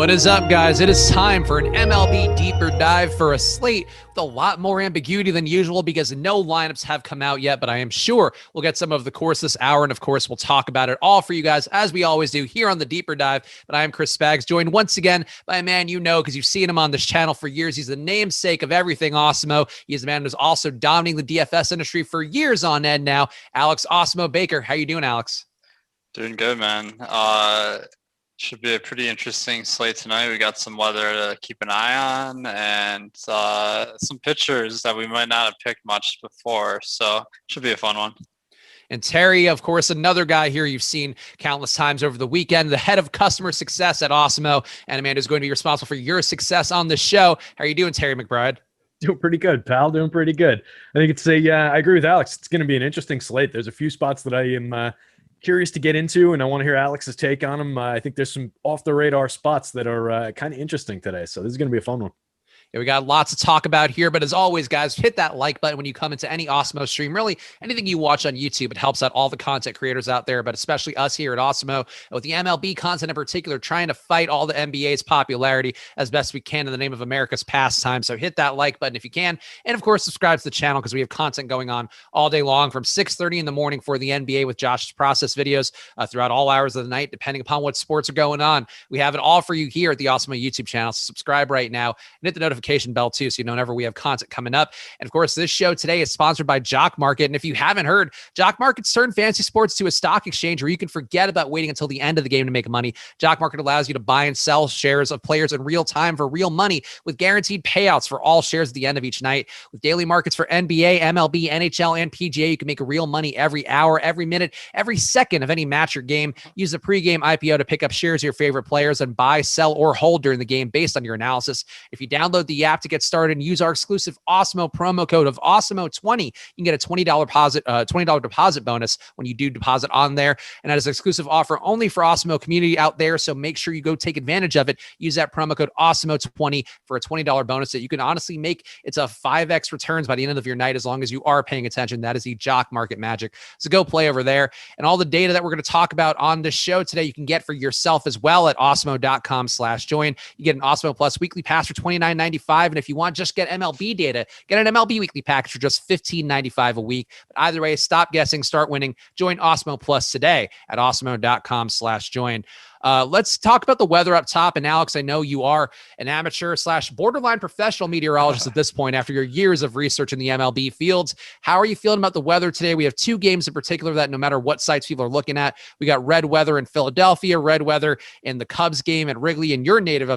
What is up, guys? It is time for an MLB Deeper Dive for a slate with a lot more ambiguity than usual because no lineups have come out yet, but I am sure we'll get some of the course this hour, and of course, we'll talk about it all for you guys, as we always do here on the Deeper Dive. But I am Chris Spags, joined once again by a man you know because you've seen him on this channel for years. He's the namesake of everything Awesemo. He is a man who's also dominating the DFS industry for years on end now. Alex Awesemo Baker. How you doing, Alex? Doing good, man. Should be a pretty interesting slate tonight. We got some weather to keep an eye on and some pitchers that we might not have picked much before. So should be a fun one. And Terry, of course, another guy here you've seen countless times over the weekend, the head of customer success at Awesemo, and a man who's going to be responsible for your success on the show. How are you doing, Terry McBride? Doing pretty good, pal. Doing pretty good. I think I agree with Alex. It's going to be an interesting slate. There's a few spots that I am curious to get into, and I want to hear Alex's take on them. I think there's some off-the-radar spots that are kind of interesting today, so this is going to be a fun one. Yeah, we got lots to talk about here, but as always, guys, hit that like button when you come into any Awesemo stream. Really, anything you watch on YouTube, it helps out all the content creators out there, but especially us here at Awesemo, with the MLB content in particular, trying to fight all the NBA's popularity as best we can in the name of America's pastime. So hit that like button if you can, and of course, subscribe to the channel because we have content going on all day long from 6:30 in the morning for the NBA with Josh's process videos throughout all hours of the night, depending upon what sports are going on. We have it all for you here at the Awesemo YouTube channel. So subscribe right now and hit the notification bell too, so you know whenever we have content coming up. And of course, this show today is sponsored by JockMarket. And if you haven't heard, JockMarket's turned fantasy sports to a stock exchange where you can forget about waiting until the end of the game to make money. JockMarket allows you to buy and sell shares of players in real time for real money with guaranteed payouts for all shares at the end of each night. With daily markets for NBA, MLB, NHL, and PGA, you can make real money every hour, every minute, every second of any match or game. Use the pregame IPO to pick up shares of your favorite players and buy, sell, or hold during the game based on your analysis. If you download the app to get started and use our exclusive Awesemo promo code of Awesemo20, you can get a $20 deposit bonus when you do deposit on there. And that is an exclusive offer only for Awesemo community out there. So make sure you go take advantage of it. Use that promo code Awesemo20 for a $20 bonus that you can honestly make. It's a 5x returns by the end of your night as long as you are paying attention. That is the Jock Market magic. So go play over there. And all the data that we're going to talk about on this show today, you can get for yourself as well at awesemo.com/join. You get an Awesemo Plus weekly pass for $29.95. And if you want, just get MLB data. Get an MLB weekly package for just $15.95 a week. But either way, stop guessing, start winning. Join Awesemo Plus today at awesemo.com/join. Let's talk about the weather up top. And Alex, I know you are an amateur / borderline professional meteorologist at this point after your years of research in the MLB fields. How are you feeling about the weather today? We have two games in particular that no matter what sites people are looking at, we got red weather in Philadelphia, red weather in the Cubs game at Wrigley in your native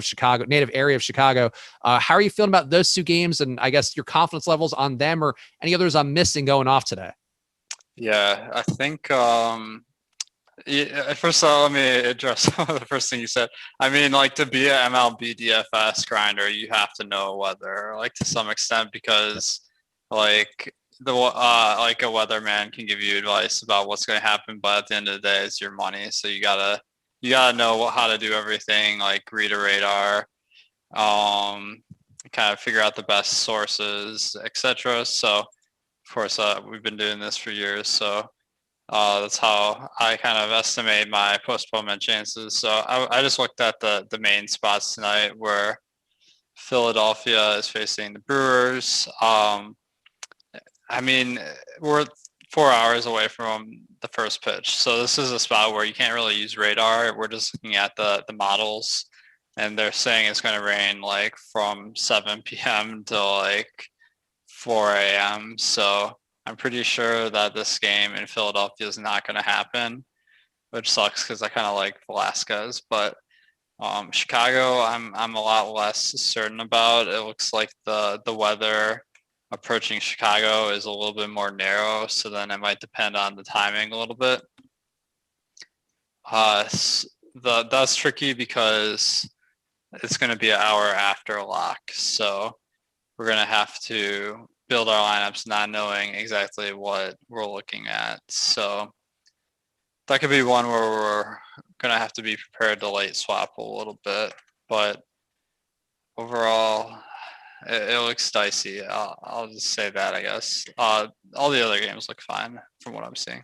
area of Chicago. How are you feeling about those two games? And I guess your confidence levels on them or any others I'm missing going off today? Yeah, I think first of all, let me address the first thing you said. I mean, like, to be an MLB DFS grinder, you have to know weather, like, to some extent, because like a weatherman can give you advice about what's going to happen, but at the end of the day, it's your money. So you gotta know how to do everything, like read a radar, kind of figure out the best sources, etc. So of course, we've been doing this for years, so that's how I kind of estimate my postponement chances. So I just looked at the main spots tonight where Philadelphia is facing the Brewers. I mean, we're 4 hours away from the first pitch. So this is a spot where you can't really use radar. We're just looking at the models, and they're saying it's going to rain like from 7 p.m. to like 4 a.m. So I'm pretty sure that this game in Philadelphia is not going to happen, which sucks because I kind of like Velasquez. But Chicago, I'm a lot less certain about. It looks like the weather approaching Chicago is a little bit more narrow, so then it might depend on the timing a little bit. That's tricky because it's going to be an hour after lock, so we're going to have to build our lineups not knowing exactly what we're looking at. So that could be one where we're going to have to be prepared to late swap a little bit. But overall, it looks dicey. I'll just say that, I guess. All the other games look fine from what I'm seeing.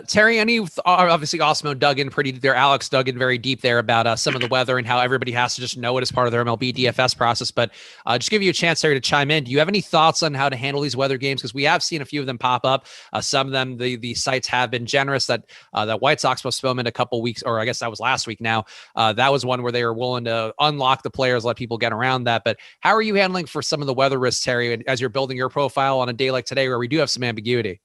Terry, obviously Awesemo dug in pretty deep there. Alex dug in very deep there about some of the weather and how everybody has to just know it as part of their MLB DFS process. But just give you a chance, Terry, to chime in. Do you have any thoughts on how to handle these weather games? Because we have seen a few of them pop up. Some of them, the sites have been generous. That White Sox postponement a couple weeks, or I guess that was last week now. That was one where they were willing to unlock the players, let people get around that. But how are you handling for some of the weather risks, Terry, as you're building your profile on a day like today where we do have some ambiguity?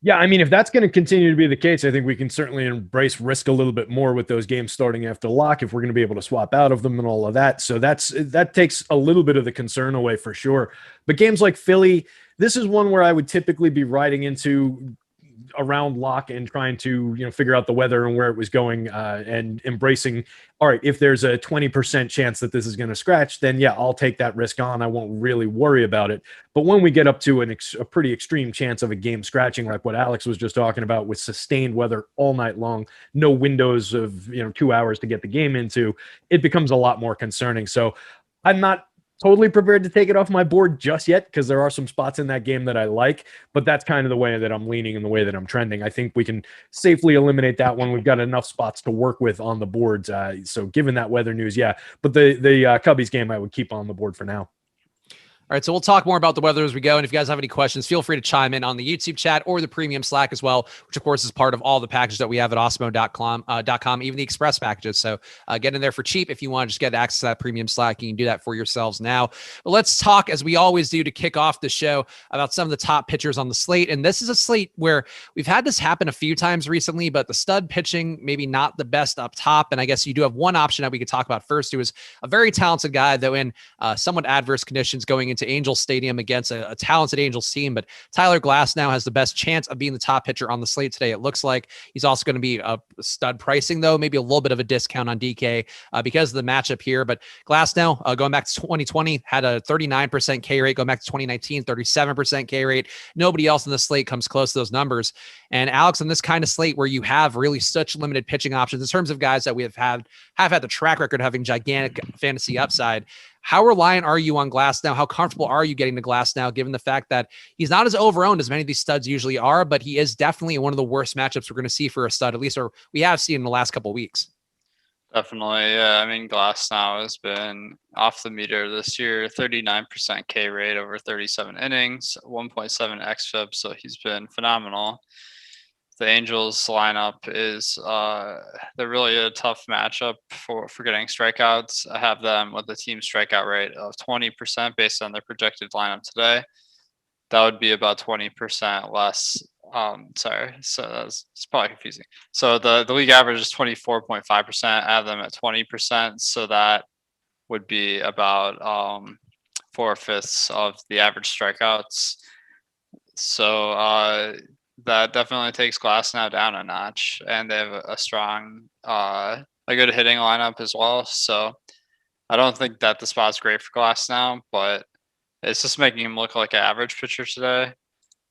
Yeah, I mean, if that's going to continue to be the case, I think we can certainly embrace risk a little bit more with those games starting after lock if we're going to be able to swap out of them and all of that. So that takes a little bit of the concern away for sure. But games like Philly, this is one where I would typically be riding into around lock and trying to figure out the weather and where it was going, and embracing, all right, if there's a 20% chance that this is going to scratch, then yeah, I'll take that risk on. I won't really worry about it. But when we get up to a pretty extreme chance of a game scratching, like what Alex was just talking about, with sustained weather all night long, no windows of 2 hours to get the game into, it becomes a lot more concerning. So I'm not totally prepared to take it off my board just yet, because there are some spots in that game that I like, but that's kind of the way that I'm leaning and the way that I'm trending. I think we can safely eliminate that one. We've got enough spots to work with on the boards. So given that weather news, yeah, but the Cubbies game I would keep on the board for now. All right, so we'll talk more about the weather as we go. And if you guys have any questions, feel free to chime in on the YouTube chat or the premium Slack as well, which of course is part of all the packages that we have at awesemo.com, even the express packages. So get in there for cheap. If you want to just get access to that premium Slack, you can do that for yourselves now. But let's talk, as we always do to kick off the show, about some of the top pitchers on the slate. And this is a slate where we've had this happen a few times recently, but the stud pitching, maybe not the best up top. And I guess you do have one option that we could talk about first, who is a very talented guy, though in somewhat adverse conditions going into Angels Stadium against a talented Angels team. But Tyler Glasnow has the best chance of being the top pitcher on the slate today, it looks like. He's also going to be a stud pricing, though, maybe a little bit of a discount on DK because of the matchup here. But Glasnow, going back to 2020, had a 39% K rate. Going back to 2019, 37% K rate. Nobody else in the slate comes close to those numbers. And Alex, on this kind of slate where you have really such limited pitching options in terms of guys that we have had the track record of having gigantic fantasy upside, how reliant are you on Glasnow? How comfortable are you getting to Glasnow, given the fact that he's not as overowned as many of these studs usually are, but he is definitely one of the worst matchups we're going to see for a stud, at least, or we have seen in the last couple of weeks? Definitely. Yeah. I mean, Glasnow has been off the meter this year, 39% K rate over 37 innings, 1.7 xFIP. So he's been phenomenal. The Angels lineup is they're really a tough matchup for getting strikeouts. I have them with a team strikeout rate of 20% based on their projected lineup today. That would be about 20% less. Sorry, so it's probably confusing. So the league average is 24.5%. I have them at 20%, so that would be about 4/5 of the average strikeouts. So that definitely takes Glasnow down a notch, and they have a strong, a good hitting lineup as well. So I don't think that the spot's great for Glasnow, but it's just making him look like an average pitcher today.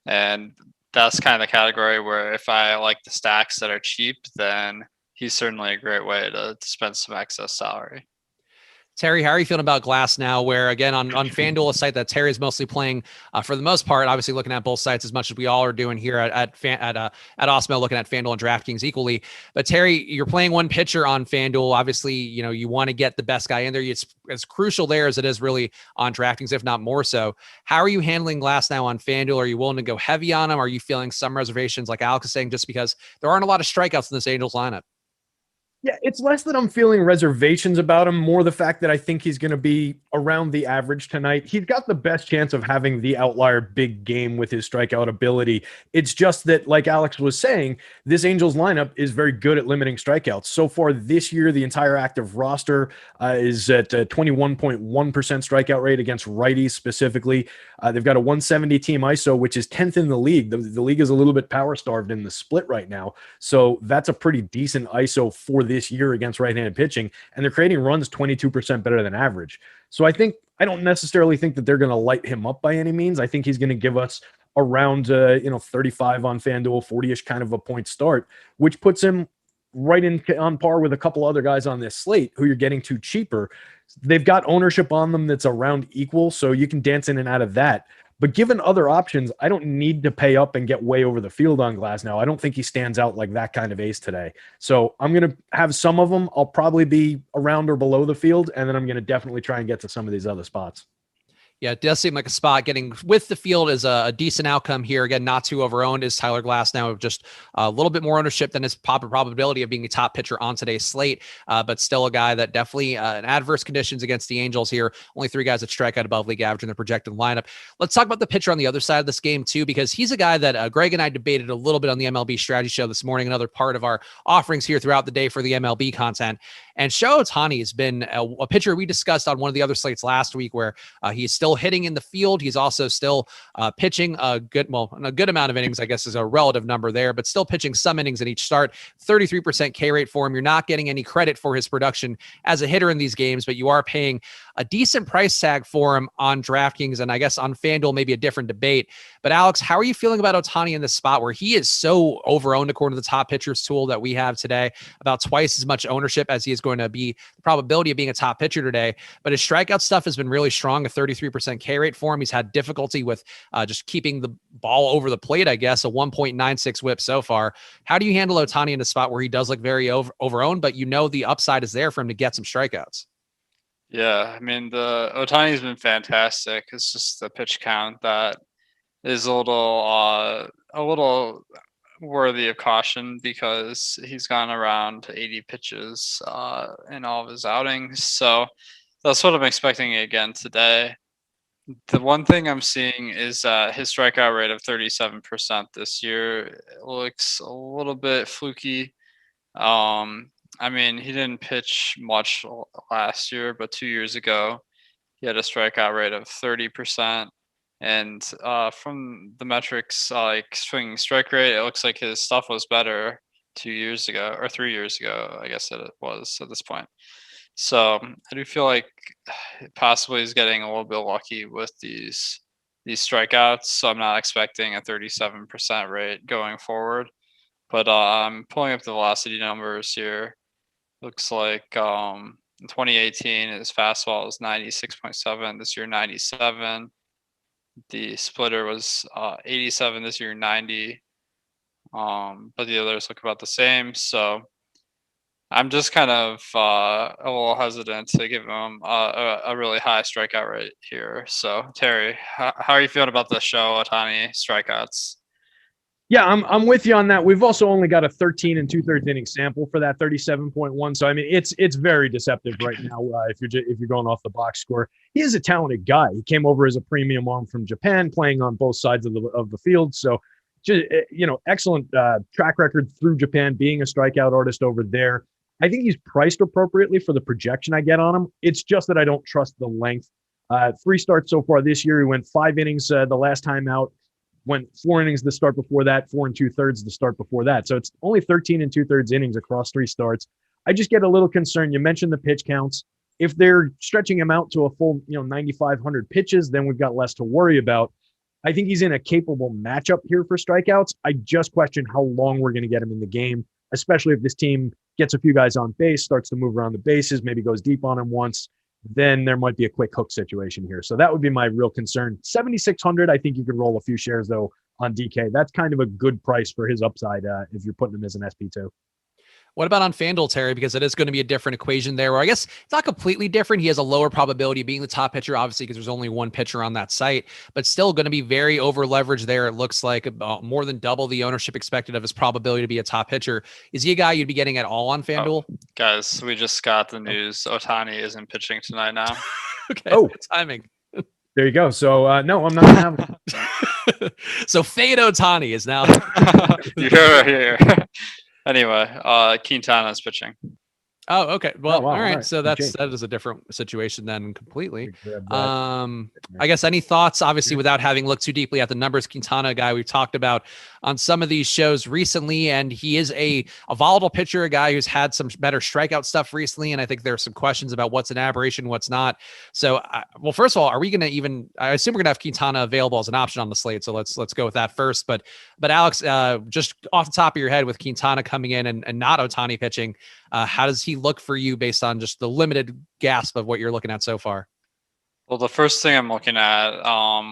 And that's kind of the category where if I like the stacks that are cheap, then he's certainly a great way to spend some excess salary. Terry, how are you feeling about Glasnow? Where again on Fanduel, a site that Terry's mostly playing for the most part, obviously looking at both sites as much as we all are doing here at Awesemo, looking at Fanduel and Draftkings equally. But Terry, you're playing one pitcher on Fanduel. Obviously, you want to get the best guy in there. It's as crucial there as it is really on Draftkings, if not more so. How are you handling Glasnow on Fanduel? Are you willing to go heavy on him? Are you feeling some reservations, like Alex is saying, just because there aren't a lot of strikeouts in this Angels lineup? Yeah, it's less that I'm feeling reservations about him, more the fact that I think he's going to be around the average tonight. He's got the best chance of having the outlier big game with his strikeout ability. It's just that, like Alex was saying, this Angels lineup is very good at limiting strikeouts. So far this year, the entire active roster is at 21.1% strikeout rate against righties specifically. They've got a 170 team ISO, which is 10th in the league. The league is a little bit power starved in the split right now. So that's a pretty decent ISO for this year against right-handed pitching, and they're creating runs 22% better than average. So I don't necessarily think that they're going to light him up by any means. I think he's going to give us around 35 on FanDuel, 40-ish kind of a point start, which puts him right on par with a couple other guys on this slate who you're getting too cheaper. They've got ownership on them that's around equal, so you can dance in and out of that. But given other options, I don't need to pay up and get way over the field on Glasnow. I don't think he stands out like that kind of ace today. So I'm going to have some of them. I'll probably be around or below the field, and then I'm going to definitely try and get to some of these other spots. Yeah, it does seem like a spot. Getting with the field is a decent outcome here. Again, not too over-owned is Tyler Glasnow, just a little bit more ownership than his probability of being a top pitcher on today's slate, but still a guy that definitely in adverse conditions against the Angels here. Only 3 guys that strike out above league average in the projected lineup. Let's talk about the pitcher on the other side of this game too, because he's a guy that Greg and I debated a little bit on the MLB strategy show this morning, another part of our offerings here throughout the day for the MLB content. And Shohei Ohtani has been a pitcher we discussed on one of the other slates last week where he's still hitting in the field. He's also still pitching a good amount of innings, I guess is a relative number there, but still pitching some innings in each start. 33% K rate for him. You're not getting any credit for his production as a hitter in these games, but you are paying a decent price tag for him on DraftKings, and I guess on FanDuel, maybe a different debate. But Alex, how are you feeling about Ohtani in this spot where he is so over-owned according to the top pitchers tool that we have today, about twice as much ownership as he is going to be the probability of being a top pitcher today. But his strikeout stuff has been really strong, a 33% K rate for him. He's had difficulty with just keeping the ball over the plate, I guess, a 1.96 whip so far. How do you handle Ohtani in a spot where he does look very over-owned, but you know the upside is there for him to get some strikeouts? Yeah, I mean, the Ohtani's been fantastic. It's just the pitch count that is a little worthy of caution because he's gone around 80 pitches in all of his outings. So that's what I'm expecting again today. The one thing I'm seeing is his strikeout rate of 37% this year looks a little bit fluky. I mean, he didn't pitch much last year, but 2 years ago, he had a strikeout rate of 30%. And from the metrics, like swinging strike rate, it looks like his stuff was better 2 years ago or 3 years ago, I guess it was at this point. So I do feel like possibly he's getting a little bit lucky with these strikeouts. So I'm not expecting a 37% rate going forward. But I'm pulling up the velocity numbers here. Looks like in 2018, his fastball was 96.7. This year, 97. The splitter was 87. This year, 90. But the others look about the same. So I'm just kind of a little hesitant to give him a really high strikeout rate here. So Terry, how are you feeling about the Shohei Ohtani strikeouts? Yeah, I'm with you on that. We've also only got a 13 2/3 inning sample for that 37.1. So I mean, it's very deceptive right now. If you're going off the box score, he is a talented guy. He came over as a premium arm from Japan, playing on both sides of the field. So, excellent track record through Japan, being a strikeout artist over there. I think he's priced appropriately for the projection I get on him. It's just that I don't trust the length. 3 starts so far this year. He went 5 innings the last time out. Went 4 innings the start before that, 4 2/3 the start before that. So it's only 13 2/3 innings across 3 starts. I just get a little concerned. You mentioned the pitch counts. If they're stretching him out to a full 9,500 pitches, then we've got less to worry about. I think he's in a capable matchup here for strikeouts. I just question how long we're going to get him in the game, especially if this team gets a few guys on base, starts to move around the bases, maybe goes deep on him once. Then there might be a quick hook situation here. So that would be my real concern. 7,600, I think you could roll a few shares, though, on DK. That's kind of a good price for his upside if you're putting him as an SP2. What about on FanDuel, Terry? Because it is going to be a different equation there, where I guess it's not completely different. He has a lower probability of being the top pitcher, obviously, because there's only one pitcher on that site, but still going to be very over leveraged there. It looks like more than double the ownership expected of his probability to be a top pitcher. Is he a guy you'd be getting at all on FanDuel? Guys, we just got the news. Ohtani isn't pitching tonight now. Okay. Good timing. There you go. So, no, I'm not going to have him. So fade Ohtani is now. You're here. Anyway, Quintana's pitching. Oh, okay. Well, wow, all right. right. So that is a different situation then completely. I guess any thoughts, obviously, without having looked too deeply at the numbers, Quintana, guy we've talked about on some of these shows recently, and he is a volatile pitcher, a guy who's had some better strikeout stuff recently, and I think there are some questions about what's an aberration, what's not. So, well, first of all, are we going to I assume we're going to have Quintana available as an option on the slate, so let's go with that first. But Alex, just off the top of your head, with Quintana coming in and not Ohtani pitching, how does he look for you based on just the limited gasp of what you're looking at so far? Well, the first thing I'm looking at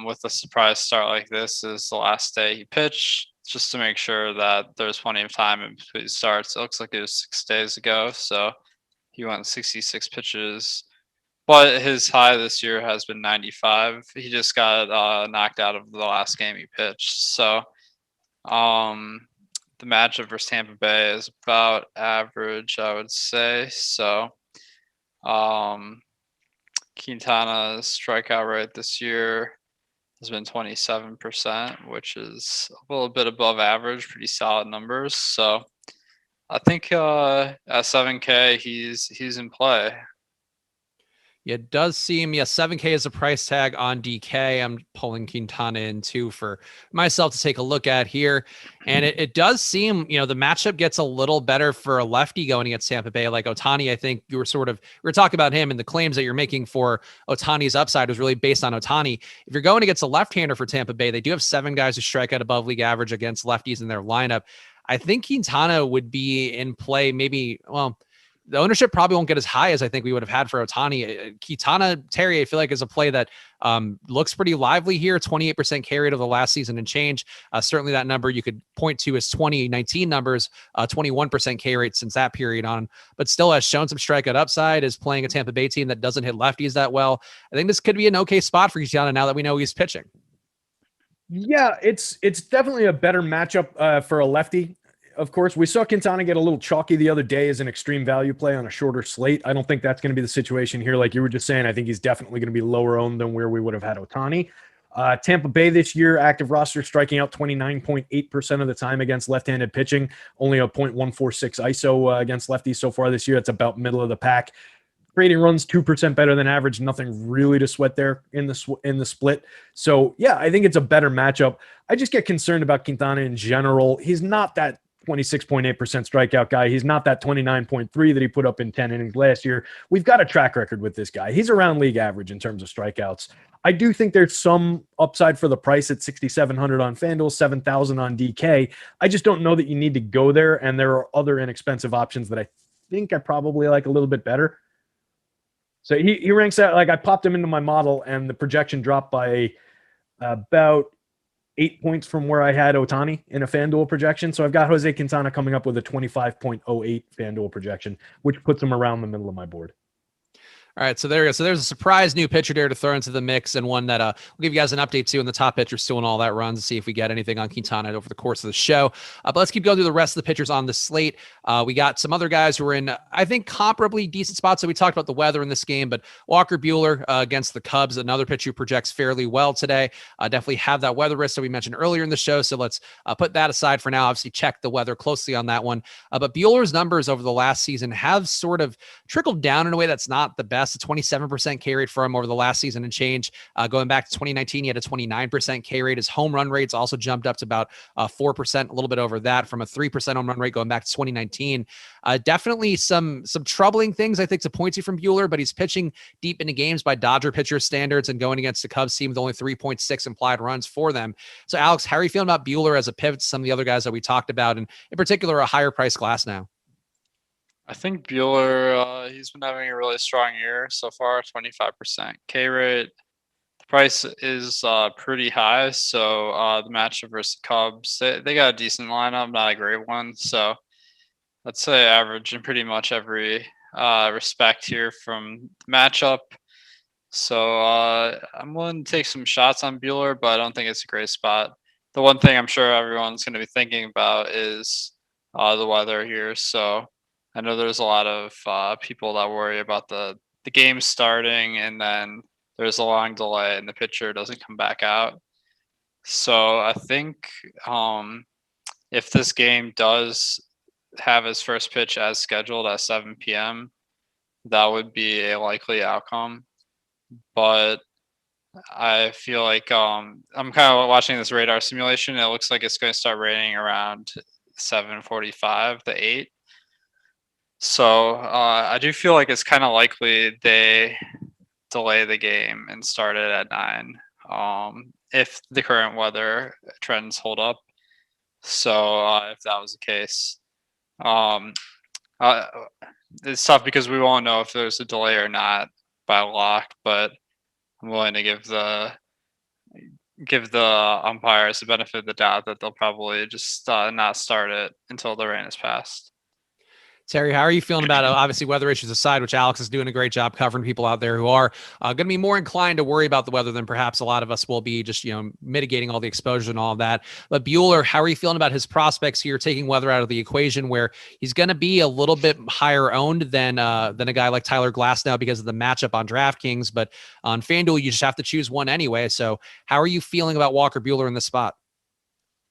with a surprise start like this is the last day he pitched, just to make sure that there's plenty of time in between starts. It looks like it was 6 days ago, so he went 66 pitches. But his high this year has been 95. He just got knocked out of the last game he pitched. So the matchup versus Tampa Bay is about average, I would say. So Quintana's strikeout rate this year has been 27%, which is a little bit above average, pretty solid numbers. So I think at 7K he's in play. It does seem, 7K is a price tag on DK. I'm pulling Quintana in too for myself to take a look at here. And it does seem, the matchup gets a little better for a lefty going against Tampa Bay. Like Ohtani, I think we were talking about him, and the claims that you're making for Ohtani's upside was really based on Ohtani. If you're going against a left-hander for Tampa Bay, they do have 7 guys who strike out above league average against lefties in their lineup. I think Quintana would be in play maybe, the ownership probably won't get as high as I think we would have had for Ohtani. Quintana, Terry, I feel like is a play that looks pretty lively here. 28% carry rate of the last season and change. Certainly that number you could point to as 2019 numbers, 21% K rate since that period on, but still has shown some strikeout upside, is playing a Tampa Bay team that doesn't hit lefties that well. I think this could be an okay spot for Quintana now that we know he's pitching. Yeah, it's definitely a better matchup for a lefty. Of course, we saw Quintana get a little chalky the other day as an extreme value play on a shorter slate. I don't think that's going to be the situation here. Like you were just saying, I think he's definitely going to be lower owned than where we would have had Ohtani. Tampa Bay this year, active roster striking out 29.8% of the time against left-handed pitching, only a .146 ISO against lefties so far this year. It's about middle of the pack. Creating runs 2% better than average. Nothing really to sweat there in the split. So yeah, I think it's a better matchup. I just get concerned about Quintana in general. He's not that 26.8% strikeout guy. He's not that 29.3 that he put up in 10 innings last year. We've got a track record with this guy. He's around league average in terms of strikeouts. I do think there's some upside for the price at 6,700 on Fanduel, 7,000 on DK. I just don't know that you need to go there, and there are other inexpensive options that I think I probably like a little bit better. So he ranks out, like I popped him into my model, and the projection dropped by about 8 points from where I had Ohtani in a FanDuel projection. So I've got Jose Quintana coming up with a 25.08 FanDuel projection, which puts him around the middle of my board. All right, so there you go. So there's a surprise new pitcher there to throw into the mix, and one that we'll give you guys an update to in the top pitchers still and all that runs to see if we get anything on Quintana over the course of the show. But let's keep going through the rest of the pitchers on the slate. We got some other guys who are in, I think, comparably decent spots. So we talked about the weather in this game, but Walker Buehler against the Cubs, another pitcher who projects fairly well today. Definitely have that weather risk that we mentioned earlier in the show. So let's put that aside for now. Obviously, check the weather closely on that one. But Buehler's numbers over the last season have sort of trickled down in a way that's not the best. A 27% K rate for him over the last season and change. Going back to 2019, he had a 29% K rate. His home run rates also jumped up to about 4%, a little bit over that from a 3% home run rate going back to 2019. Definitely some troubling things, I think, to point to from Buehler, but he's pitching deep into games by Dodger pitcher standards and going against the Cubs team with only 3.6 implied runs for them. So, Alex, how are you feeling about Buehler as a pivot to some of the other guys that we talked about, and in particular, a higher price class now? I think Buehler, he's been having a really strong year so far, 25% K rate. The price is pretty high, so the matchup versus the Cubs, they got a decent lineup, not a great one. So let's say average in pretty much every respect here from the matchup. So I'm willing to take some shots on Buehler, but I don't think it's a great spot. The one thing I'm sure everyone's going to be thinking about is the weather here. So I know there's a lot of people that worry about the game starting, and then there's a long delay and the pitcher doesn't come back out. So I think if this game does have his first pitch as scheduled at 7 p.m., that would be a likely outcome. But I feel like I'm kind of watching this radar simulation. It looks like it's going to start raining around 7:45 to 8. So I do feel like it's kind of likely they delay the game and start it at 9 if the current weather trends hold up. So if that was the case, it's tough because we won't know if there's a delay or not by lock. But I'm willing to give the umpires the benefit of the doubt that they'll probably just not start it until the rain has passed. Terry, how are you feeling about obviously weather issues aside, which Alex is doing a great job covering people out there who are going to be more inclined to worry about the weather than perhaps a lot of us will be, just, mitigating all the exposure and all of that. But Buehler, how are you feeling about his prospects here, taking weather out of the equation, where he's going to be a little bit higher owned than a guy like Tyler Glass now because of the matchup on DraftKings, but on FanDuel, you just have to choose one anyway. So how are you feeling about Walker Buehler in this spot?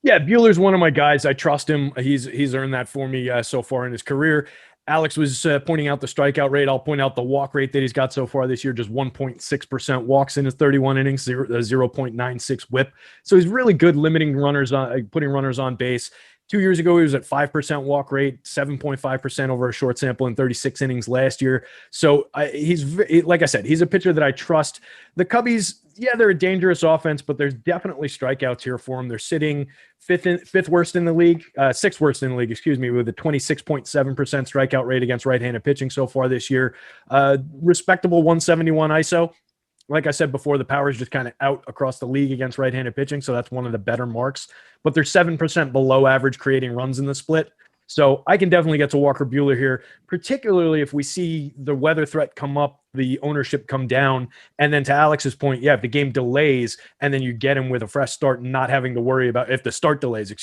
Yeah, Buehler's one of my guys. I trust him. He's earned that for me so far in his career. Alex was pointing out the strikeout rate. I'll point out the walk rate that he's got so far this year, just 1.6% walks in his 31 innings, 0.96 whip. So he's really good limiting runners, putting runners on base. 2 years ago, he was at 5% walk rate, 7.5% over a short sample in 36 innings last year. So like I said, he's a pitcher that I trust. The Cubbies, yeah, they're a dangerous offense, but there's definitely strikeouts here for them. They're sitting sixth worst in the league, with a 26.7% strikeout rate against right-handed pitching so far this year. Respectable 171 ISO. Like I said before, the power is just kind of out across the league against right-handed pitching, so that's one of the better marks. But they're 7% below average creating runs in the split. So I can definitely get to Walker Buehler here, particularly if we see the weather threat come up, the ownership come down, and then to Alex's point, yeah, if the game delays and then you get him with a fresh start, not having to worry about, if the start delays,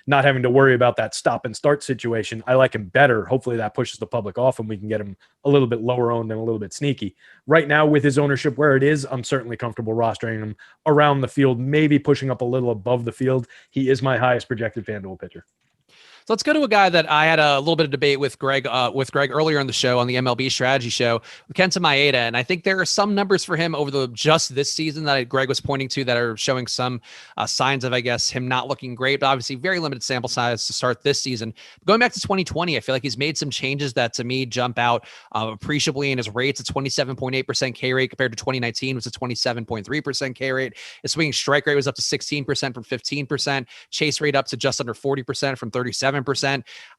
not having to worry about that stop and start situation, I like him better. Hopefully that pushes the public off and we can get him a little bit lower owned and a little bit sneaky. Right now with his ownership where it is, I'm certainly comfortable rostering him around the field, maybe pushing up a little above the field. He is my highest projected FanDuel pitcher. So let's go to a guy that I had a little bit of debate with Greg earlier in the show on the MLB strategy show, Kenta Maeda. And I think there are some numbers for him over just this season that Greg was pointing to that are showing some signs of, I guess, him not looking great, but obviously very limited sample size to start this season. Going back to 2020, I feel like he's made some changes that to me jump out appreciably in his rates. A 27.8% K rate compared to 2019 was a 27.3% K rate. His swinging strike rate was up to 16% from 15%. Chase rate up to just under 40% from 37%.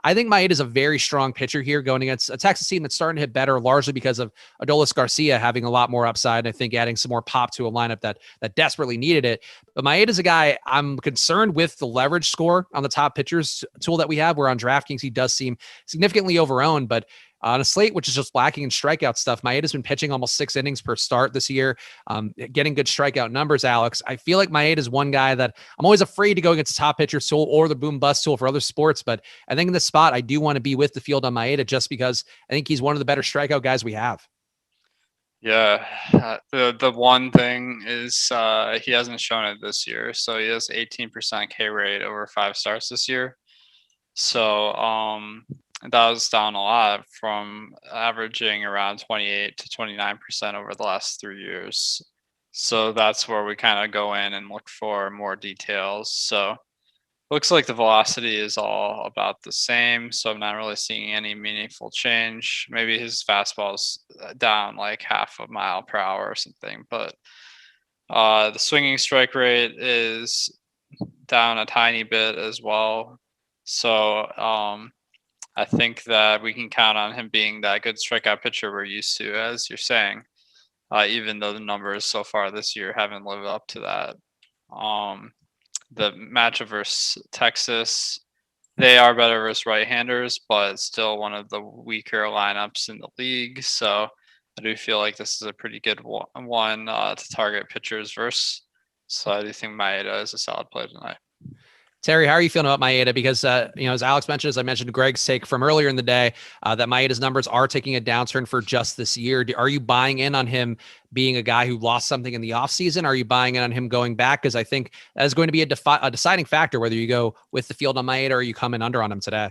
I think Maeda is a very strong pitcher here going against a Texas team that's starting to hit better, largely because of Adolis Garcia having a lot more upside. And I think adding some more pop to a lineup that desperately needed it. But Maeda is a guy I'm concerned with the leverage score on the top pitchers tool that we have, where on DraftKings he does seem significantly overowned, but on a slate, which is just lacking in strikeout stuff, Maeda's been pitching almost 6 innings per start this year, getting good strikeout numbers, Alex. I feel like Maeda is one guy that I'm always afraid to go against the top pitcher tool or the boom bust tool for other sports. But I think in this spot, I do want to be with the field on Maeda just because I think he's one of the better strikeout guys we have. Yeah, the one thing is he hasn't shown it this year. So he has 18% K rate over 5 starts this year. So that was down a lot from averaging around 28 to 29% over the last 3 years. So that's where we kind of go in and look for more details. So looks like the velocity is all about the same. So I'm not really seeing any meaningful change. Maybe his fastball's down like half a mile per hour or something. But the swinging strike rate is down a tiny bit as well. So I think that we can count on him being that good strikeout pitcher we're used to, as you're saying, even though the numbers so far this year haven't lived up to that. The matchup versus Texas, they are better versus right-handers, but it's still one of the weaker lineups in the league. So I do feel like this is a pretty good one to target pitchers versus. So I do think Maeda is a solid play tonight. Terry, how are you feeling about Maeda? Because, as Alex mentioned, as I mentioned Greg's take from earlier in the day, that Maeda's numbers are taking a downturn for just this year. Are you buying in on him being a guy who lost something in the offseason? Are you buying in on him going back? Because I think that is going to be a deciding factor, whether you go with the field on Maeda or you come in under on him today.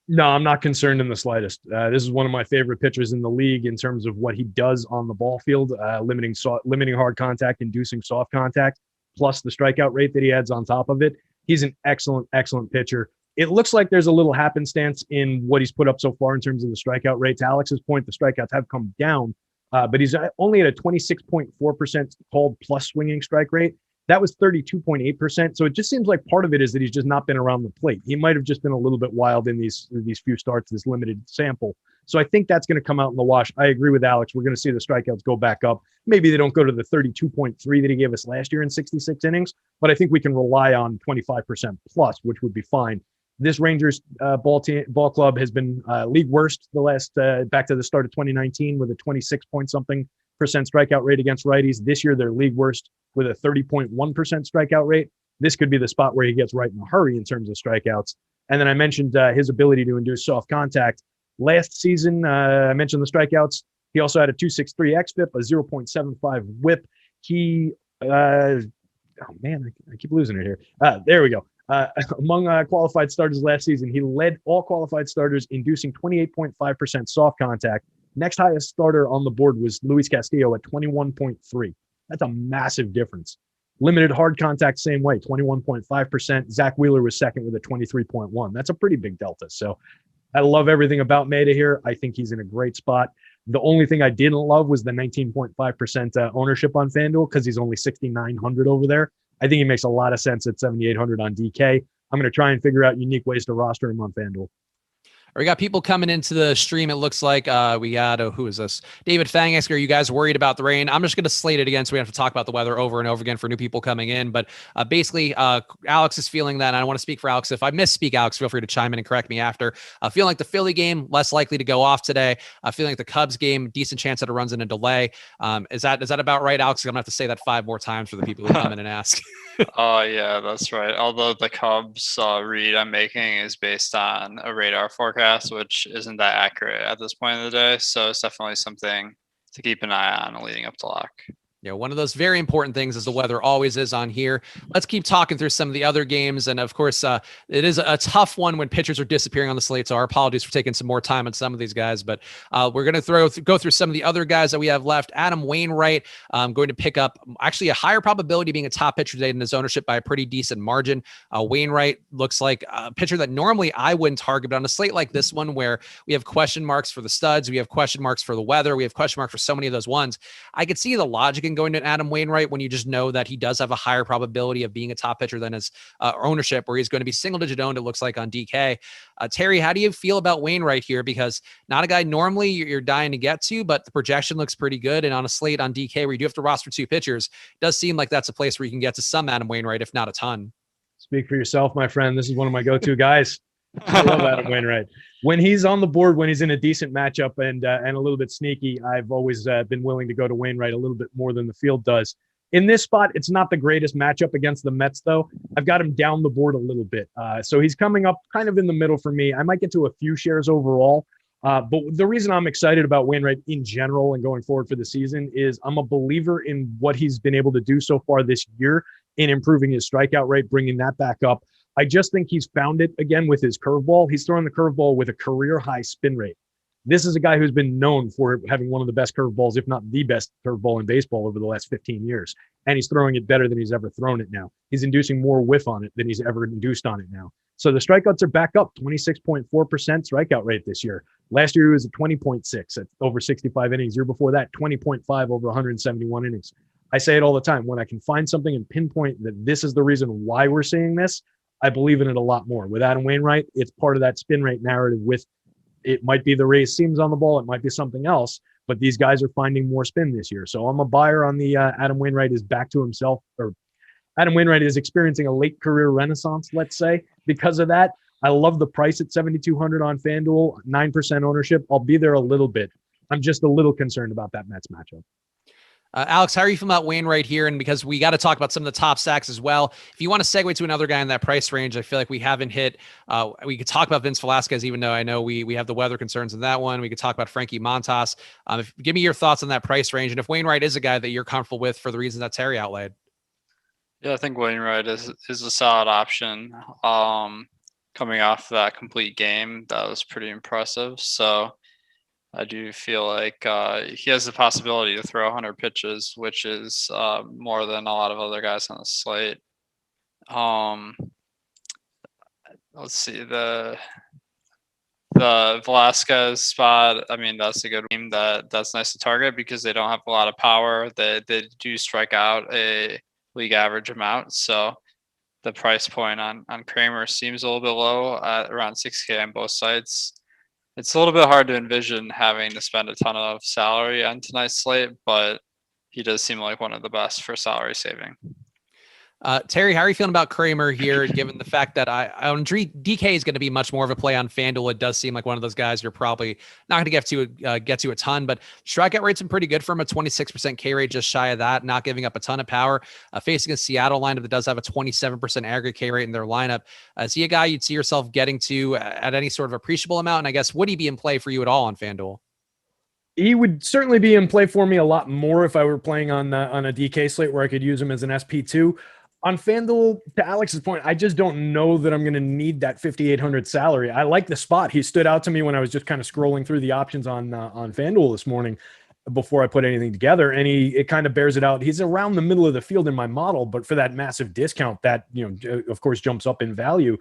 No, I'm not concerned in the slightest. This is one of my favorite pitchers in the league in terms of what he does on the ball field, limiting hard contact, inducing soft contact, plus the strikeout rate that he adds on top of it. He's an excellent, excellent pitcher. It looks like there's a little happenstance in what he's put up so far in terms of the strikeout rate. To Alex's point, the strikeouts have come down, but he's only at a 26.4% called plus swinging strike rate. That was 32.8%. So it just seems like part of it is that he's just not been around the plate. He might have just been a little bit wild in these few starts, this limited sample. So I think that's going to come out in the wash. I agree with Alex. We're going to see the strikeouts go back up. Maybe they don't go to the 32.3 that he gave us last year in 66 innings, but I think we can rely on 25% plus, which would be fine. This Rangers ball club has been league worst the last back to the start of 2019 with a 26 point something percent strikeout rate against righties. This year they're league worst with a 30.1% strikeout rate. This could be the spot where he gets right in a hurry in terms of strikeouts. And then I mentioned his ability to induce soft contact. Last season, I mentioned the strikeouts. He also had a 2.63 xFIP, a 0.75 WHIP. He, oh man, I keep losing it here. There we go. Among qualified starters last season, he led all qualified starters, inducing 28.5% soft contact. Next highest starter on the board was Luis Castillo at 21.3. That's a massive difference. Limited hard contact, same way, 21.5%. Zach Wheeler was second with a 23.1. That's a pretty big delta. So I love everything about Maeda here. I think he's in a great spot. The only thing I didn't love was the 19.5% ownership on FanDuel because he's only 6,900 over there. I think he makes a lot of sense at 7,800 on DK. I'm going to try and figure out unique ways to roster him on FanDuel. We got people coming into the stream. It looks like we got, who is this? David Fang asking, are you guys worried about the rain? I'm just going to slate it again so we have to talk about the weather over and over again for new people coming in. But basically, Alex is feeling that. And I want to speak for Alex. If I misspeak, Alex, feel free to chime in and correct me after. I feel like the Philly game, less likely to go off today. I feel like the Cubs game, decent chance that it runs in a delay. Is that about right, Alex? I'm going to have to say that 5 more times for the people who come in and ask. Oh, yeah, that's right. Although the Cubs read I'm making is based on a radar forecast, which isn't that accurate at this point in the day. So it's definitely something to keep an eye on leading up to lock. Yeah, one of those very important things as the weather always is on here. Let's keep talking through some of the other games. And of course, it is a tough one when pitchers are disappearing on the slate. So our apologies for taking some more time on some of these guys, but we're going to go through some of the other guys that we have left. Adam Wainwright, going to pick up actually a higher probability being a top pitcher today in his ownership by a pretty decent margin. Wainwright looks like a pitcher that normally I wouldn't target, but on a slate like this one, where we have question marks for the studs, we have question marks for the weather, we have question marks for so many of those ones. I could see the logic in going to Adam Wainwright when you just know that he does have a higher probability of being a top pitcher than his ownership, where he's going to be single digit owned, it looks like on DK. Terry, how do you feel about Wainwright here? Because not a guy normally you're dying to get to, but the projection looks pretty good. And on a slate on DK where you do have to roster 2 pitchers, it does seem like that's a place where you can get to some Adam Wainwright, if not a ton. Speak for yourself, my friend. This is one of my go-to guys. I love Adam Wainwright. When he's on the board, when he's in a decent matchup and a little bit sneaky, I've always been willing to go to Wainwright a little bit more than the field does. In this spot, it's not the greatest matchup against the Mets, though. I've got him down the board a little bit. So he's coming up kind of in the middle for me. I might get to a few shares overall. But the reason I'm excited about Wainwright in general and going forward for the season is I'm a believer in what he's been able to do so far this year in improving his strikeout rate, bringing that back up. I just think he's found it again with his curveball. He's throwing the curveball with a career high spin rate. This is a guy who's been known for having one of the best curveballs, if not the best curveball in baseball over the last 15 years. And he's throwing it better than he's ever thrown it now. He's inducing more whiff on it than he's ever induced on it now. So the strikeouts are back up, 26.4% strikeout rate this year. Last year, he was at 20.6 at over 65 innings. Year before that, 20.5 over 171 innings. I say it all the time. When I can find something and pinpoint that this is the reason why we're seeing this, I believe in it a lot more. With Adam Wainwright, it's part of that spin rate narrative with it might be the raised seams on the ball. It might be something else, but these guys are finding more spin this year. So I'm a buyer on the Adam Wainwright is back to himself, or Adam Wainwright is experiencing a late career renaissance, let's say. Because of that, I love the price at 7,200 on FanDuel, 9% ownership. I'll be there a little bit. I'm just a little concerned about that Mets matchup. Alex, how are you feeling about Wainwright here? And because we got to talk about some of the top stacks as well. If you want to segue to another guy in that price range, I feel like we haven't hit. We could talk about Vince Velasquez, even though I know we have the weather concerns in that one. We could talk about Frankie Montas. Give me your thoughts on that price range, and if Wainwright is a guy that you're comfortable with for the reasons that Terry outlaid. Yeah, I think Wainwright is a solid option. Coming off that complete game, that was pretty impressive. So I do feel like he has the possibility to throw 100 pitches, which is more than a lot of other guys on the slate. Let's see, the Velasquez spot. I mean, that's a good team that's nice to target because they don't have a lot of power. They do strike out a league average amount. So the price point on Kramer seems a little bit low at around 6K on both sites. it's a little bit hard to envision having to spend a ton of salary on tonight's slate, but he does seem like one of the best for salary saving. Terry, how are you feeling about Kramer here, given the fact that DK is going to be much more of a play on FanDuel? It does seem like one of those guys you're probably not going to get to a ton, but strikeout rate's been pretty good for him, a 26% K rate, just shy of that, not giving up a ton of power. Facing a Seattle lineup that does have a 27% aggregate K rate in their lineup. Is he a guy you'd see yourself getting to at any sort of appreciable amount? And I guess, would he be in play for you at all on FanDuel? He would certainly be in play for me a lot more if I were playing on a DK slate where I could use him as an SP2. On FanDuel, to Alex's point, I just don't know that I'm going to need that 5,800 salary. I like the spot. He stood out to me when I was just kind of scrolling through the options on FanDuel this morning before I put anything together, and it kind of bears it out. He's around the middle of the field in my model, but for that massive discount that, of course, jumps up in value,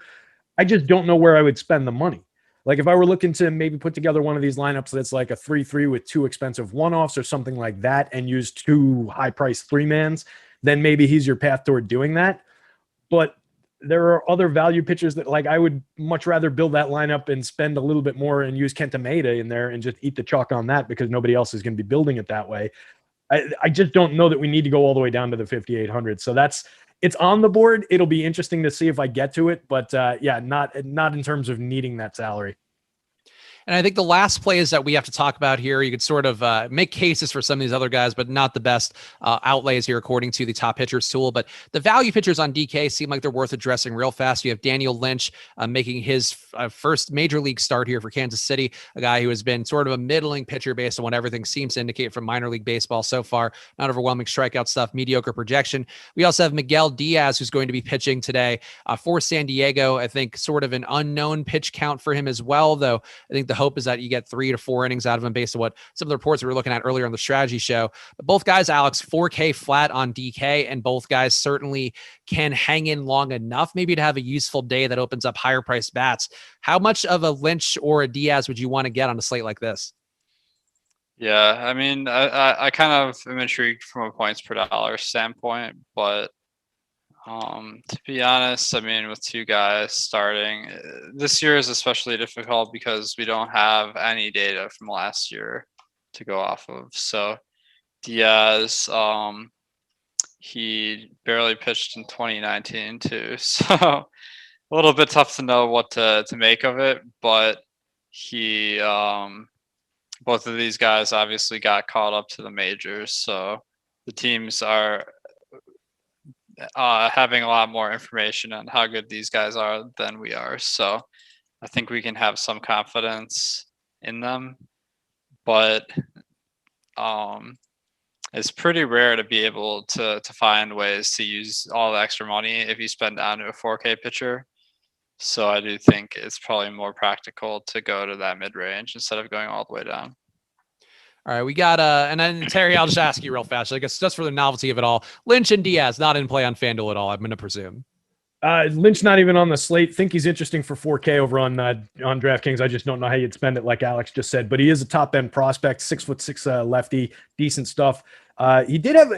I just don't know where I would spend the money. Like if I were looking to maybe put together one of these lineups that's like a 3-3 with 2 expensive one-offs or something like that and use 2 high-priced 3-mans, then maybe he's your path toward doing that. But there are other value pitchers that, like, I would much rather build that lineup and spend a little bit more and use Kenta Maeda in there and just eat the chalk on that because nobody else is going to be building it that way. I just don't know that we need to go all the way down to the 5,800. So it's on the board. It'll be interesting to see if I get to it, but yeah, not in terms of needing that salary. And I think the last plays that we have to talk about here, you could sort of make cases for some of these other guys, but not the best outlays here according to the top pitchers tool. But the value pitchers on DK seem like they're worth addressing real fast. You have Daniel Lynch making his first major league start here for Kansas City, a guy who has been sort of a middling pitcher based on what everything seems to indicate from minor league baseball so far. Not overwhelming strikeout stuff, mediocre projection. We also have Miguel Diaz, who's going to be pitching today for San Diego. I think sort of an unknown pitch count for him as well, though. I think the hope is that you get 3 to 4 innings out of him based on what some of the reports we were looking at earlier on the strategy show. But both guys, Alex, 4K flat on DK, and both guys certainly can hang in long enough maybe to have a useful day that opens up higher priced bats. How much of a Lynch or a Diaz would you want to get on a slate like this? Yeah, I mean, I kind of am intrigued from a points per dollar standpoint, but to be honest, I mean, with 2 guys starting, this year is especially difficult because we don't have any data from last year to go off of. So Diaz, he barely pitched in 2019 too, so a little bit tough to know what to make of it. But he, both of these guys obviously got caught up to the majors, so the teams are having a lot more information on how good these guys are than we are. So I think we can have some confidence in them, but it's pretty rare to be able to find ways to use all the extra money if you spend down to a 4K pitcher. So I do think it's probably more practical to go to that mid-range instead of going all the way down. All right, we got and then Terry, I'll just ask you real fast. I guess just for the novelty of it all, Lynch and Diaz not in play on FanDuel at all, I'm going to presume. Lynch not even on the slate. Think he's interesting for 4K over on DraftKings. I just don't know how you'd spend it, like Alex just said. But he is a top end prospect, 6'6" lefty, decent stuff. He did have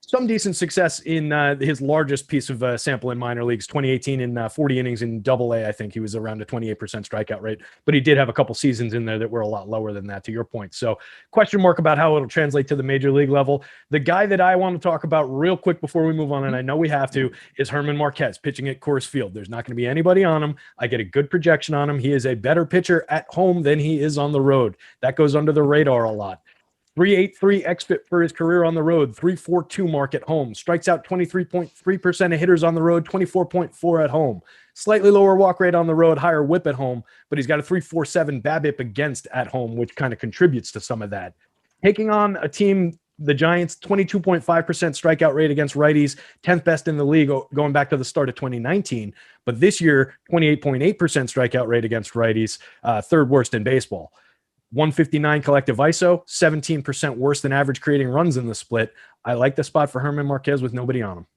some decent success in his largest piece of sample in minor leagues, 2018 in 40 innings in Double-A. I think he was around a 28% strikeout rate, but he did have a couple seasons in there that were a lot lower than that, to your point. So question mark about how it'll translate to the major league level. The guy that I want to talk about real quick before we move on, and I know we have to, is Herman Marquez pitching at Coors Field. There's not going to be anybody on him. I get a good projection on him. He is a better pitcher at home than he is on the road. That goes under the radar a lot. 3.83 xFIP for his career on the road, 3.42 mark at home. Strikes out 23.3% of hitters on the road, 24.4 at home. Slightly lower walk rate on the road, higher whip at home, but he's got a 3.47 BABIP against at home, which kind of contributes to some of that. Taking on a team, the Giants, 22.5% strikeout rate against righties, 10th best in the league going back to the start of 2019. But this year, 28.8% strikeout rate against righties, third worst in baseball. 159 collective ISO, 17% worse than average creating runs in the split. I like the spot for Herman Marquez with nobody on him.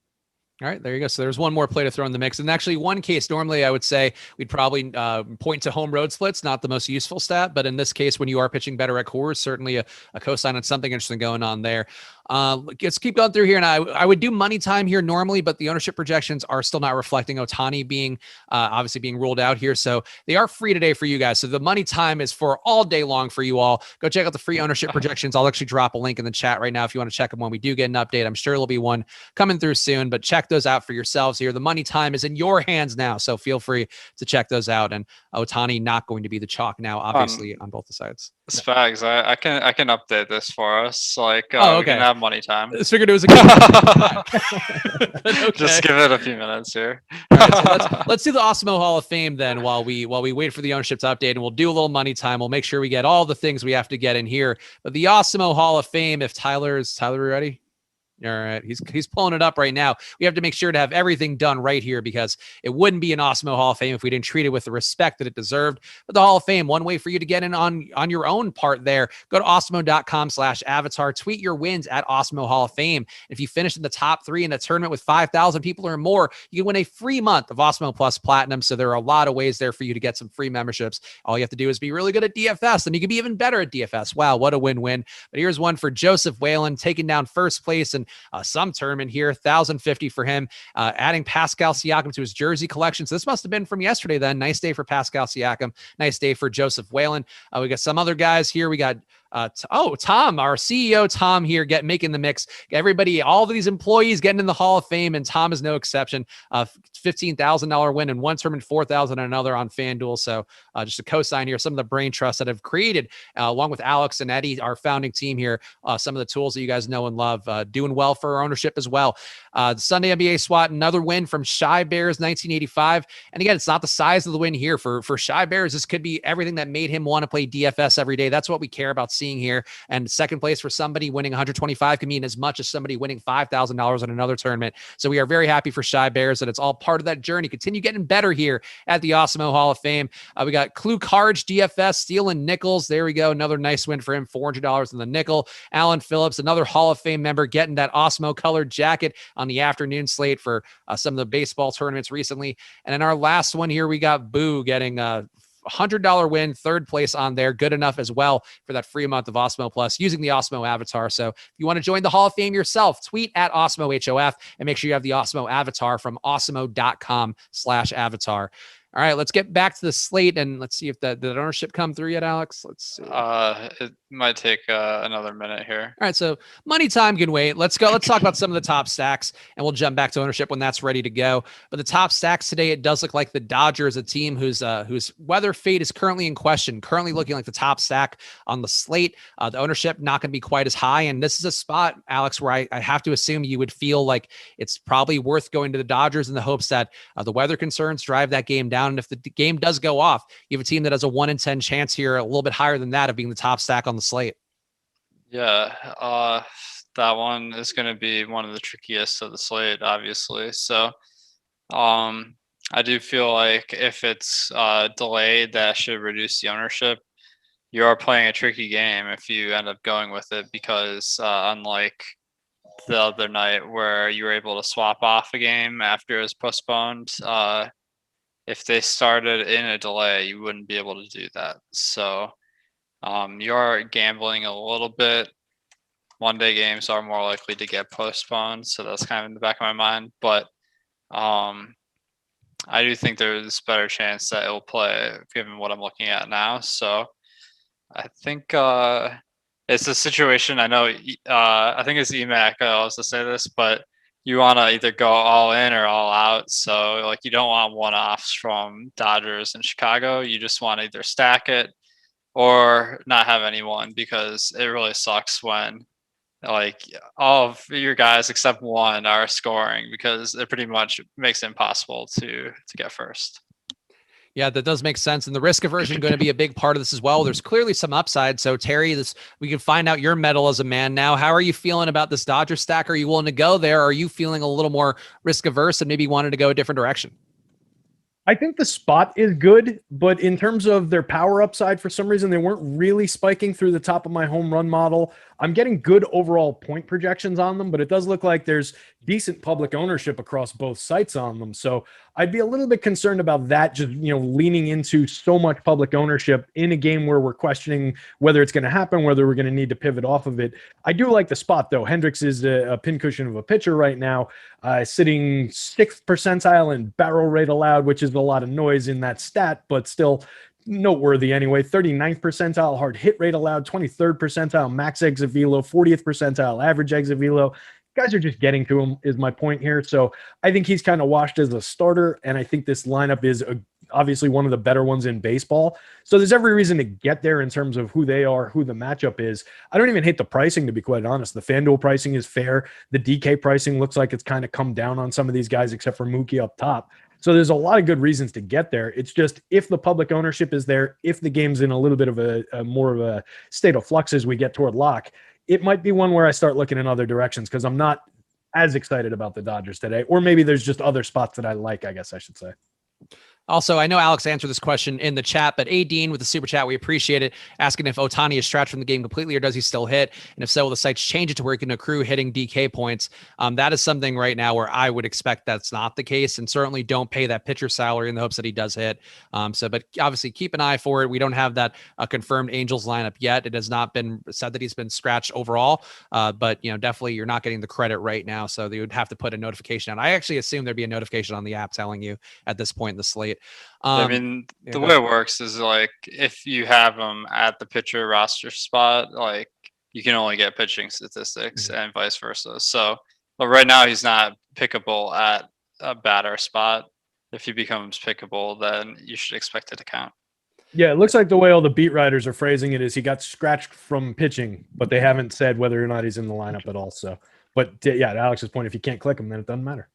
All right, there you go. So there's one more play to throw in the mix. And actually one case, normally I would say we'd probably point to home road splits, not the most useful stat. But in this case, when you are pitching better at Coors, certainly a cosign on something interesting going on there. Let's keep going through here. And I would do money time here normally, but the ownership projections are still not reflecting Ohtani being obviously being ruled out here. So they are free today for you guys. So the money time is for all day long for you all. Go check out the free ownership projections. I'll actually drop a link in the chat right now if you want to check them when we do get an update. I'm sure there'll be one coming through soon, but check those out for yourselves here. The money time is in your hands now. So feel free to check those out. And Ohtani not going to be the chalk now, obviously, on both the sides. Spags, I can update this for us. Like, okay. We can have money time. I figured it was a good okay. Just give it a few minutes here. All right, so let's do the Awesemo Hall of Fame then while we wait for the ownership to update, and we'll do a little money time. We'll make sure we get all the things we have to get in here. But the Awesemo Hall of Fame, if Tyler ready? All right, he's pulling it up right now. We have to make sure to have everything done right here because it wouldn't be an Awesemo Hall of Fame if we didn't treat it with the respect that it deserved. But the Hall of Fame, one way for you to get in on your own part there, go to awesemo.com/avatar, tweet your wins at Awesemo Hall of Fame. If you finish in the top 3 in a tournament with 5,000 people or more, you can win a free month of Awesemo Plus Platinum. So there are a lot of ways there for you to get some free memberships. All you have to do is be really good at DFS, and you can be even better at DFS. Wow, what a win-win. But here's one for Joseph Whalen, taking down first place and some tournament here, 1,050 for him, adding Pascal Siakam to his jersey collection. So this must have been from yesterday then. Nice day for Pascal Siakam. Nice day for Joseph Whalen. We got some other guys here. We got Tom, our CEO, Tom here, making the mix. Everybody, all of these employees getting in the Hall of Fame, and Tom is no exception. $15,000 win in one tournament, 4,000 in another on FanDuel. So just a cosign here. Some of the brain trusts that have created, along with Alex and Eddie, our founding team here, some of the tools that you guys know and love, doing well for our ownership as well. The Sunday NBA SWAT, another win from Shy Bears, 1985. And again, it's not the size of the win here for Shy Bears. This could be everything that made him want to play DFS every day. That's what we care about seeing here. And second place for somebody winning 125 can mean as much as somebody winning $5,000 in another tournament. So we are very happy for Shy Bears that it's all part of that journey. Continue getting better here at the Awesemo Hall of Fame. We got Clue Carge, DFS, stealing nickels. There we go. Another nice win for him, $400 in the nickel. Alan Phillips, another Hall of Fame member, getting that Awesemo colored jacket on the afternoon slate for some of the baseball tournaments recently. And in our last one here, we got Boo getting $100 win, third place on there. Good enough as well for that free month of Awesemo Plus using the Awesemo avatar. So if you want to join the Hall of Fame yourself, tweet at Awesemo HOF and make sure you have the Awesemo avatar from awesemo.com/avatar. All right, let's get back to the slate and let's see if the ownership come through yet, Alex. Let's see. It might take another minute here. All right, so money time can wait. Let's go. Let's talk about some of the top stacks, and we'll jump back to ownership when that's ready to go. But the top stacks today, it does look like the Dodgers, a team whose weather fate is currently in question, currently looking like the top stack on the slate. The ownership not going to be quite as high, and this is a spot, Alex, where I have to assume you would feel like it's probably worth going to the Dodgers in the hopes that the weather concerns drive that game down. And if the game does go off, you have a team that has a 1 in 10 chance here, a little bit higher than that of being the top stack on the slate. Yeah, that one is going to be one of the trickiest of the slate, obviously. So I do feel like if it's delayed, that should reduce the ownership. You are playing a tricky game if you end up going with it because unlike the other night where you were able to swap off a game after it was postponed, if they started in a delay, you wouldn't be able to do that. So you're gambling a little bit. One-day games are more likely to get postponed, so that's kind of in the back of my mind. But I do think there's a better chance that it'll play given what I'm looking at now. So I think it's a situation. I know I think it's EMAC also say this, but you want to either go all in or all out. So like you don't want one-offs from Dodgers and Chicago. You just want to either stack it or not have anyone because it really sucks when like all of your guys except one are scoring because it pretty much makes it impossible to get first. Yeah, that does make sense. And the risk aversion going to be a big part of this as well. There's clearly some upside. So Terry, we can find out your mettle as a man now. How are you feeling about this Dodger stack? Are you willing to go there? Are you feeling a little more risk averse and maybe wanted to go a different direction? I think the spot is good, but in terms of their power upside, for some reason, they weren't really spiking through the top of my home run model. I'm getting good overall point projections on them, but it does look like there's decent public ownership across both sites on them. So I'd be a little bit concerned about that, just, leaning into so much public ownership in a game where we're questioning whether it's going to happen, whether we're going to need to pivot off of it. I do like the spot, though. Hendricks is a pincushion of a pitcher right now, sitting 6th percentile in barrel rate allowed, which is a lot of noise in that stat, but still noteworthy anyway. 39th percentile hard hit rate allowed, 23rd percentile max exit velo, 40th percentile average exit velo. Guys are just getting to him, is my point here. So I think he's kind of washed as a starter, and I think this lineup is obviously one of the better ones in baseball. So there's every reason to get there in terms of who they are, who the matchup is. I don't even hate the pricing, to be quite honest. The FanDuel pricing is fair. The DK pricing looks like it's kind of come down on some of these guys, except for Mookie up top. So there's a lot of good reasons to get there. It's just, if the public ownership is there, if the game's in a little bit of a more of a state of flux as we get toward lock, it might be one where I start looking in other directions, because I'm not as excited about the Dodgers today. Or maybe there's just other spots that I like, I guess I should say. Also, I know Alex answered this question in the chat, but A. Dean with the super chat, we appreciate it, asking if Ohtani is stretched from the game completely or does he still hit? And if so, will the sites change it to where he can accrue hitting DK points? That is something right now where I would expect that's not the case, and certainly don't pay that pitcher salary in the hopes that he does hit. But obviously keep an eye for it. We don't have that confirmed Angels lineup yet. It has not been said that he's been scratched overall, but definitely you're not getting the credit right now. So they would have to put a notification out. I actually assume there'd be a notification on the app telling you at this point in the slate. I mean, the way it works is, like, if you have them at the pitcher roster spot, like, you can only get pitching statistics and vice versa. So, but right now he's not pickable at a batter spot. If he becomes pickable, then you should expect it to count. Yeah, it looks like the way all the beat writers are phrasing it is he got scratched from pitching, but they haven't said whether or not he's in the lineup at all. So, but yeah, to Alex's point, if you can't click him, then it doesn't matter.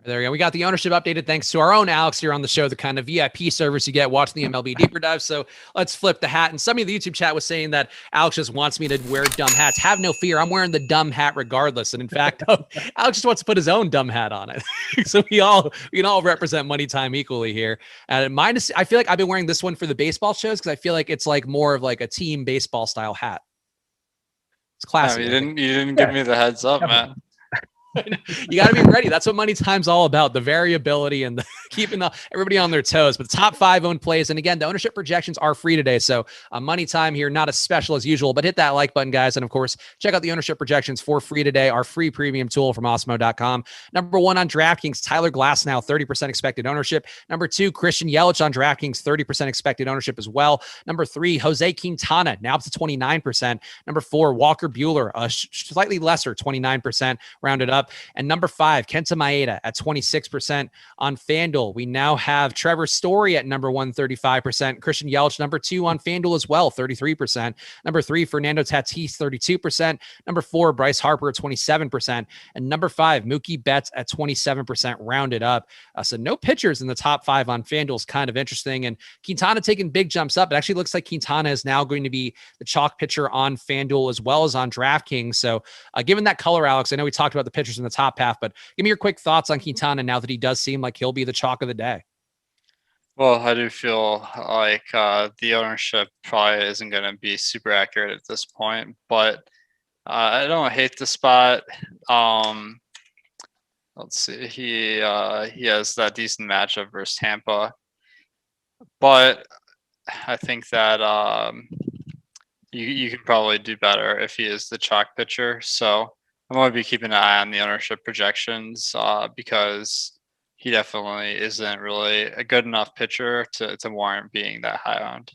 There we go. We got the ownership updated thanks to our own Alex here on the show, the kind of VIP service you get watching the MLB Deeper Dive. So let's flip the hat. And somebody in the YouTube chat was saying that Alex just wants me to wear dumb hats. Have no fear. I'm wearing the dumb hat regardless. And in fact, Alex just wants to put his own dumb hat on it. So we can all represent money time equally here. And I feel like I've been wearing this one for the baseball shows because I feel like it's like more of like a team baseball style hat. It's classic. Yeah, you didn't give me the heads up, man. You got to be ready. That's what money time's all about. The variability and the keeping everybody on their toes. But the top 5 owned plays. And again, the ownership projections are free today. So money time here, not as special as usual, but hit that like button, guys. And of course, check out the ownership projections for free today. Our free premium tool from Awesemo.com. Number 1 on DraftKings, Tyler Glasnow, 30% expected ownership. Number 2, Christian Yelich on DraftKings, 30% expected ownership as well. Number 3, Jose Quintana, now up to 29%. Number 4, Walker Buehler, slightly lesser, 29%, rounded up. And number 5, Kenta Maeda at 26% on FanDuel. We now have Trevor Story at number 1, 35%. Christian Yelich, number 2 on FanDuel as well, 33%. Number 3, Fernando Tatis, 32%. Number 4, Bryce Harper at 27%. And number 5, Mookie Betts at 27% rounded up. So no pitchers in the top 5 on FanDuel is kind of interesting. And Quintana taking big jumps up. It actually looks like Quintana is now going to be the chalk pitcher on FanDuel as well as on DraftKings. So given that color, Alex, I know we talked about the pitchers in the top half, but give me your quick thoughts on Quintana now that he does seem like he'll be the chalk of the day. Well, I do feel like the ownership probably isn't going to be super accurate at this point, but I don't hate the spot. Let's see, he has that decent matchup versus Tampa, but I think that you can probably do better if he is the chalk pitcher. So I'm going to be keeping an eye on the ownership projections because he definitely isn't really a good enough pitcher to warrant being that high owned.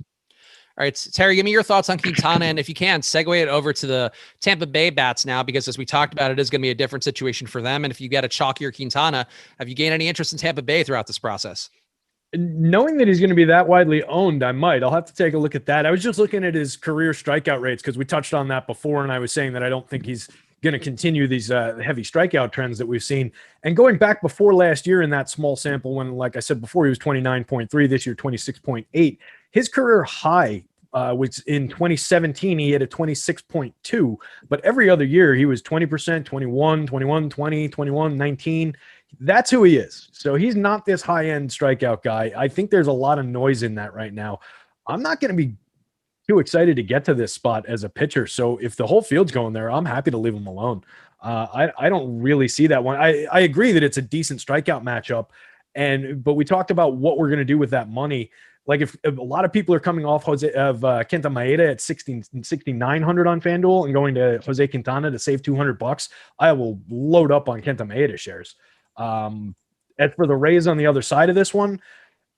All right, Terry, give me your thoughts on Quintana, and if you can, segue it over to the Tampa Bay Bats now, because as we talked about, it is going to be a different situation for them. And if you get a chalkier Quintana, have you gained any interest in Tampa Bay throughout this process? Knowing that he's going to be that widely owned, I might. I'll have to take a look at that. I was just looking at his career strikeout rates because we touched on that before, and I was saying that I don't think he's going to continue these heavy strikeout trends that we've seen. And going back before last year in that small sample when, like I said before, he was 29.3, this year 26.8. His career high was in 2017. He hit a 26.2, but every other year he was 20%, 21, 21, 20, 21, 19. That's who he is. So he's not this high-end strikeout guy. I think there's a lot of noise in that right now. I'm not going to be too excited to get to this spot as a pitcher. So if the whole field's going there, I'm happy to leave him alone. I don't really see that one. I agree that it's a decent strikeout matchup. But we talked about what we're going to do with that money. Like if a lot of people are coming off Kenta Maeda at 6,900 on FanDuel and going to Jose Quintana to save $200, I will load up on Kenta Maeda shares. As for the Rays on the other side of this one,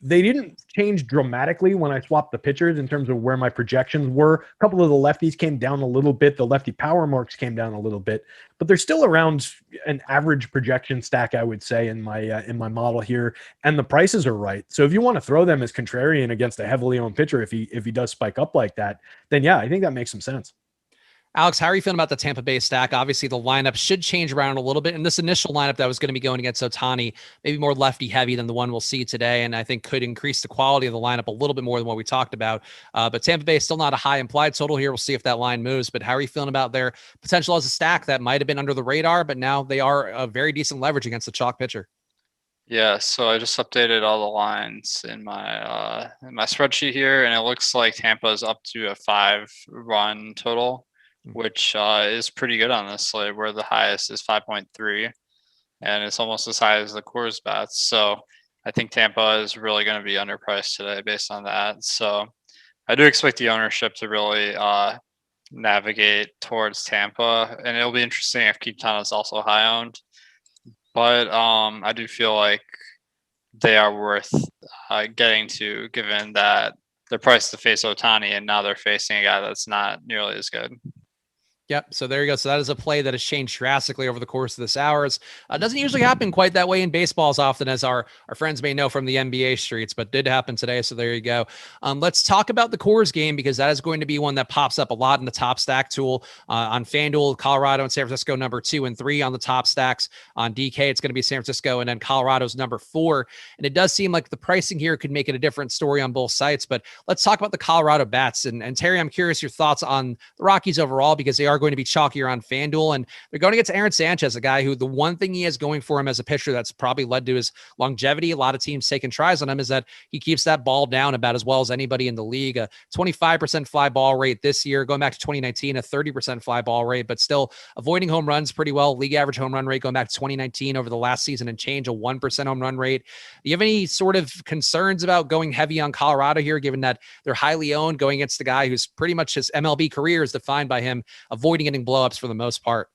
they didn't change dramatically when I swapped the pitchers in terms of where my projections were. A couple of the lefties came down a little bit. The lefty power marks came down a little bit, but they're still around an average projection stack, I would say, in my model here. And the prices are right. So if you want to throw them as contrarian against a heavily owned pitcher, if he does spike up like that, then yeah, I think that makes some sense. Alex, how are you feeling about the Tampa Bay stack? Obviously, the lineup should change around a little bit. And this initial lineup that was going to be going against Ohtani, maybe more lefty heavy than the one we'll see today. And I think could increase the quality of the lineup a little bit more than what we talked about. But Tampa Bay is still not a high implied total here. We'll see if that line moves. But how are you feeling about their potential as a stack that might have been under the radar, but now they are a very decent leverage against the chalk pitcher? Yeah, so I just updated all the lines in my spreadsheet here, and it looks like Tampa is up to a 5-run total, which is pretty good on this slate, where the highest is 5.3, and it's almost as high as the Coors Bats. So I think Tampa is really going to be underpriced today based on that. So I do expect the ownership to really navigate towards Tampa, and it'll be interesting if Quintana is also high owned. But I do feel like they are worth getting to, given that they're priced to face Ohtani, and now they're facing a guy that's not nearly as good. Yep. So there you go. So that is a play that has changed drastically over the course of this hours. Doesn't usually happen quite that way in baseball as often as our friends may know from the NBA streets, but did happen today. So there you go. Let's talk about the Coors game, because that is going to be one that pops up a lot in the top stack tool on FanDuel. Colorado and San Francisco number 2 and 3 on the top stacks. On DK, it's going to be San Francisco, and then Colorado's number 4. And it does seem like the pricing here could make it a different story on both sites. But let's talk about the Colorado Bats. And Terry, I'm curious your thoughts on the Rockies overall, because they are going to be chalkier on FanDuel, and they're going against Aaron Sanchez, a guy who the one thing he has going for him as a pitcher that's probably led to his longevity, a lot of teams taking tries on him, is that he keeps that ball down about as well as anybody in the league. A 25% fly ball rate this year, going back to 2019, a 30% fly ball rate, but still avoiding home runs pretty well. League average home run rate going back to 2019 over the last season and change, a 1% home run rate. Do you have any sort of concerns about going heavy on Colorado here, given that they're highly owned, going against the guy who's pretty much his MLB career is defined by him avoiding getting blowups for the most part?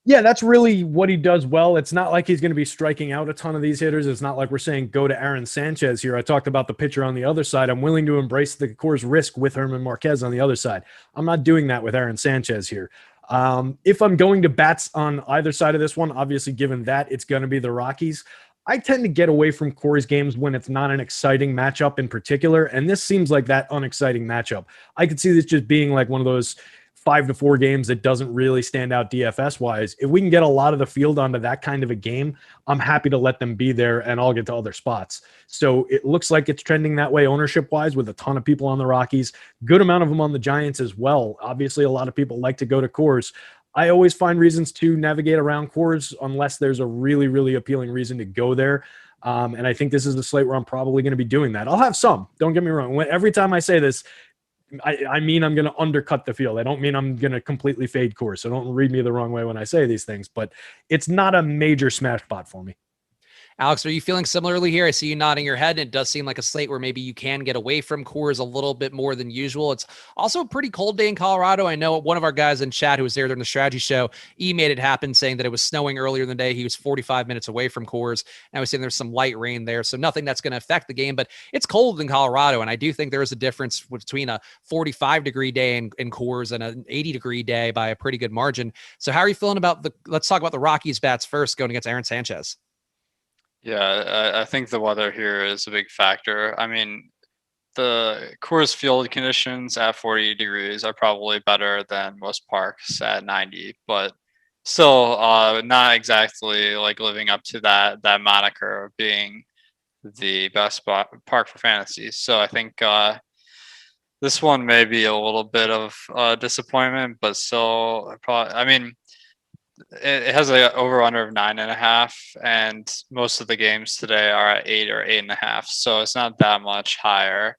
Yeah, that's really what he does well. It's not like he's going to be striking out a ton of these hitters. It's not like we're saying go to Aaron Sanchez here. I talked about the pitcher on the other side. I'm willing to embrace the Coors risk with Herman Marquez on the other side. I'm not doing that with Aaron Sanchez here. If I'm going to bats on either side of this one, obviously given that it's going to be the Rockies, I tend to get away from Coors games when it's not an exciting matchup in particular. And this seems like that unexciting matchup. I could see this just being like one of those 5-4 games that doesn't really stand out DFS wise. If we can get a lot of the field onto that kind of a game, I'm happy to let them be there and I'll get to other spots. So it looks like it's trending that way ownership wise, with a ton of people on the Rockies, good amount of them on the Giants as well. Obviously, a lot of people like to go to Coors. I always find reasons to navigate around Coors unless there's a really, really appealing reason to go there. And I think this is the slate where I'm probably going to be doing that. I'll have some, don't get me wrong. Every time I say this, I mean, I'm going to undercut the field. I don't mean I'm going to completely fade Coors. So don't read me the wrong way when I say these things, but it's not a major smash spot for me. Alex, are you feeling similarly here? I see you nodding your head, and it does seem like a slate where maybe you can get away from Coors a little bit more than usual. It's also a pretty cold day in Colorado. I know one of our guys in chat who was there during the strategy show, he made it happen, saying that it was snowing earlier in the day. He was 45 minutes away from Coors. And I was saying there's some light rain there, so nothing that's going to affect the game, but it's cold in Colorado. And I do think there is a difference between a 45-degree day in Coors and an 80-degree day by a pretty good margin. So how are you feeling about let's talk about the Rockies bats first, going against Aaron Sanchez. Yeah, I think the weather here is a big factor. I mean, the Coors Field conditions at 40 degrees are probably better than most parks at 90, but still not exactly like living up to that moniker of being the best park for fantasy. So I think this one may be a little bit of disappointment, but still, probably, I mean, it has an over-under of 9.5, and most of the games today are at 8 or 8.5, so it's not that much higher,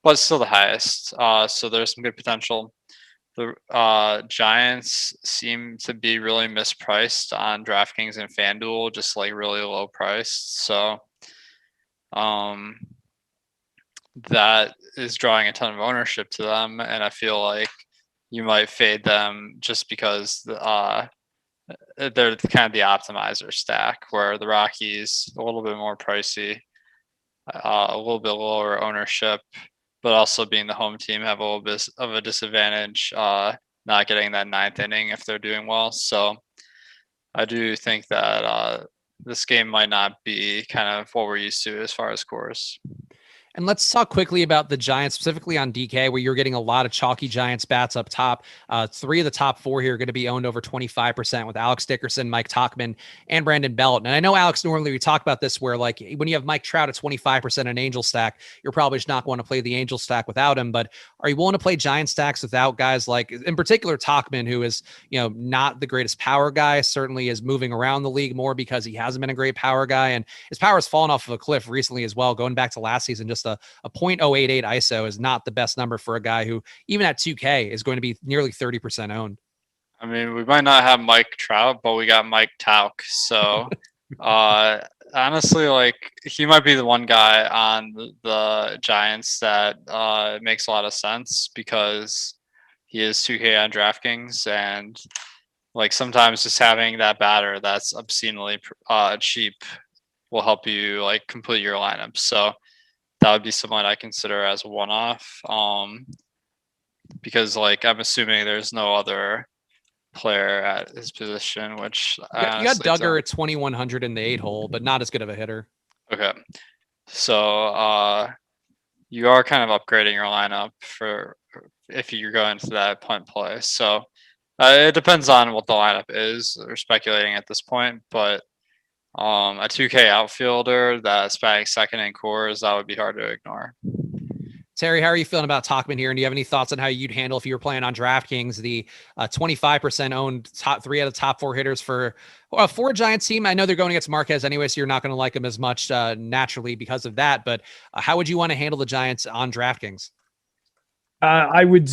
but still the highest. So there's some good potential. The Giants seem to be really mispriced on DraftKings and FanDuel, just like really low priced. So that is drawing a ton of ownership to them, and I feel like you might fade them just because they're kind of the optimizer stack, where the Rockies a little bit more pricey, a little bit lower ownership, but also being the home team have a little bit of a disadvantage, not getting that ninth inning if they're doing well. So I do think that this game might not be kind of what we're used to as far as scores. And let's talk quickly about the Giants, specifically on DK, where you're getting a lot of chalky Giants bats up top. 3 of the top 4 here are going to be owned over 25% with Alex Dickerson, Mike Tauchman, and Brandon Belt. And I know, Alex, normally we talk about this where, like, when you have Mike Trout at 25% an Angel stack, you're probably just not going to play the Angel stack without him. But are you willing to play Giant stacks without guys like, in particular, Tauchman, who is, not the greatest power guy, certainly is moving around the league more because he hasn't been a great power guy. And his power has fallen off of a cliff recently as well, going back to last season. Just a 0.088 ISO is not the best number for a guy who, even at 2K, is going to be nearly 30% owned. I mean, we might not have Mike Trout, but we got Mike Tauk. So honestly, like, he might be the one guy on the Giants that makes a lot of sense because he is 2K on DraftKings, and like sometimes just having that batter that's obscenely cheap will help you like complete your lineup. So that would be someone I consider as a one-off, because like I'm assuming there's no other player at his position, which you got Duggar at 2,100 in the 8-hole, but not as good of a hitter. Okay, so you are kind of upgrading your lineup for if you're going to that punt play. So it depends on what the lineup is. We're speculating at this point, but a 2K outfielder that Spags second in cores, that would be hard to ignore. Terry, how are you feeling about Tauchman here? And do you have any thoughts on how you'd handle if you were playing on DraftKings, the 25% owned top 3 out of the top 4 hitters for a Giants team? I know they're going against Marquez anyway, so you're not going to like him as much naturally because of that. But how would you want to handle the Giants on DraftKings? I would.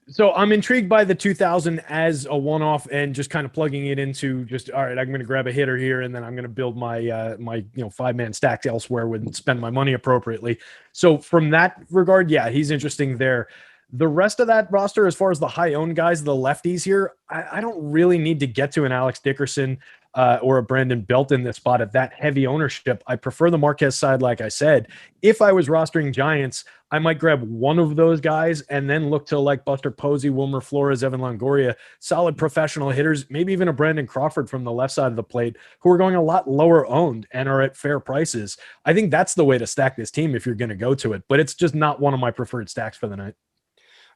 So I'm intrigued by the 2000 as a one-off and just kind of plugging it into just, all right, I'm going to grab a hitter here and then I'm going to build my my 5-man stacks elsewhere and spend my money appropriately. So from that regard, yeah, he's interesting there. The rest of that roster, as far as the high-owned guys, the lefties here, I don't really need to get to an Alex Dickerson or a Brandon Belt in this spot at that heavy ownership. I prefer the Marquez side, like I said. If I was rostering Giants, I might grab one of those guys and then look to like Buster Posey, Wilmer Flores, Evan Longoria, solid professional hitters, maybe even a Brandon Crawford from the left side of the plate, who are going a lot lower owned and are at fair prices. I think that's the way to stack this team if you're going to go to it, but it's just not one of my preferred stacks for the night.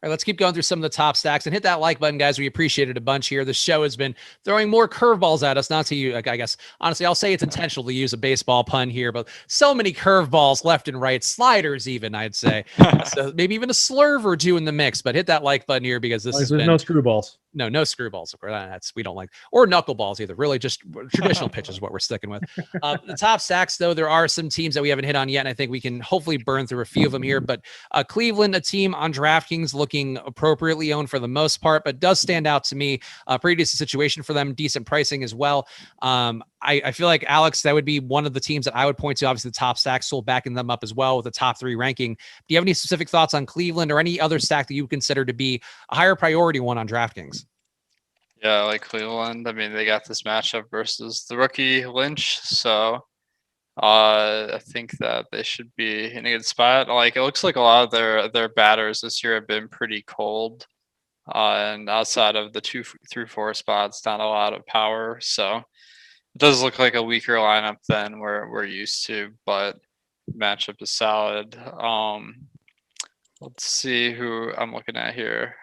All right, let's keep going through some of the top stacks and hit that like button, guys. We appreciate it a bunch here. The show has been throwing more curveballs at us. Not to you, I guess, honestly, I'll say it's intentional to use a baseball pun here, but so many curveballs left and right, sliders even, I'd say. So maybe even a slurve or two in the mix, but hit that like button here because this is no screwballs. No screwballs. Of course, we don't like, or knuckleballs either. Really, just traditional pitches is what we're sticking with. The top stacks, though, there are some teams that we haven't hit on yet, and I think we can hopefully burn through a few of them here. But Cleveland, a team on DraftKings looking appropriately owned for the most part, but does stand out to me. Pretty decent situation for them, decent pricing as well. I feel like, Alex, that would be one of the teams that I would point to. Obviously, the top stack, still backing them up as well with the top 3 ranking. Do you have any specific thoughts on Cleveland or any other stack that you consider to be a higher priority one on DraftKings? Yeah, like Cleveland. I mean, they got this matchup versus the rookie Lynch, so I think that they should be in a good spot. Like, it looks like a lot of their batters this year have been pretty cold, and outside of the 2 through 4 spots, not a lot of power. So it does look like a weaker lineup than we're used to, but matchup is solid. Let's see who I'm looking at here.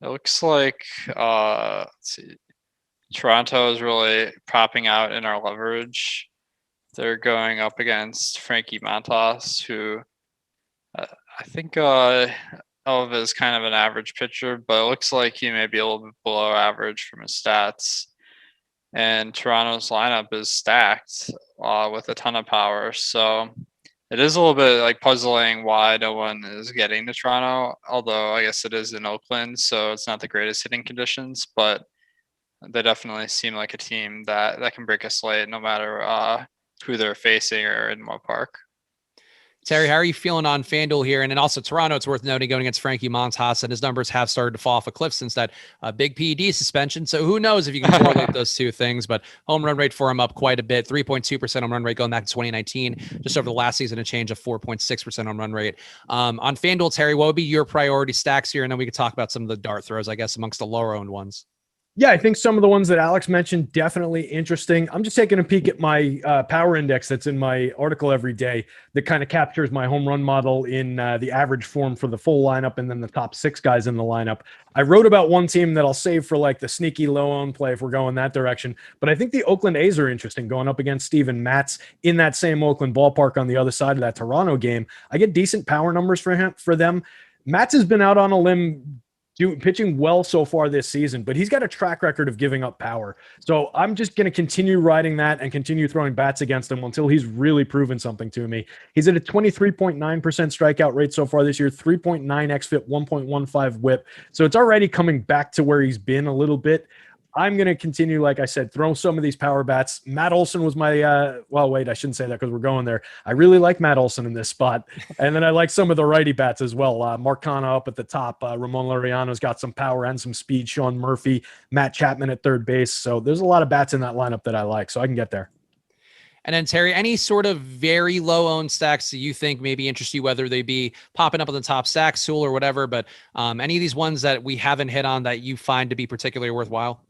It looks like let's see, Toronto is really popping out in our leverage. They're going up against Frankie Montas, who I think Elva is kind of an average pitcher, but it looks like he may be a little bit below average from his stats. And Toronto's lineup is stacked with a ton of power. So it is a little bit like puzzling why no one is getting to Toronto, although I guess it is in Oakland, so it's not the greatest hitting conditions, but they definitely seem like a team that can break a slate no matter who they're facing or in what park. Terry, how are you feeling on FanDuel here? And then also Toronto, it's worth noting, going against Frankie Montas, and his numbers have started to fall off a cliff since that big PED suspension. So who knows if you can correlate those two things, but home run rate for him up quite a bit, 3.2% home run rate going back to 2019, just over the last season, a change of 4.6% home run rate. On FanDuel, Terry, what would be your priority stacks here? And then we could talk about some of the dart throws, I guess, amongst the lower owned ones. Yeah, I think some of the ones that Alex mentioned, definitely interesting. I'm just taking a peek at my power index that's in my article every day that kind of captures my home run model in the average form for the full lineup and then the top 6 guys in the lineup. I wrote about one team that I'll save for like the sneaky low-owned play if we're going that direction. But I think the Oakland A's are interesting going up against Steven Matz in that same Oakland ballpark on the other side of that Toronto game. I get decent power numbers for them. Matz has been out on a limb pitching well so far this season, but he's got a track record of giving up power. So I'm just going to continue riding that and continue throwing bats against him until he's really proven something to me. He's at a 23.9% strikeout rate so far this year, 3.9 xFIP, 1.15 whip. So it's already coming back to where he's been a little bit. I'm going to continue, like I said, throw some of these power bats. Matt Olson was my, well, wait, I shouldn't say that because we're going there. I really like Matt Olson in this spot. And then I like some of the righty bats as well. Mark Canha up at the top. Ramon Laureano's got some power and some speed. Sean Murphy, Matt Chapman at third base. So there's a lot of bats in that lineup that I like. So I can get there. And then Terry, any sort of very low owned stacks that you think maybe interest you, whether they be popping up on the top stack, Sewell or whatever, but any of these ones that we haven't hit on that you find to be particularly worthwhile?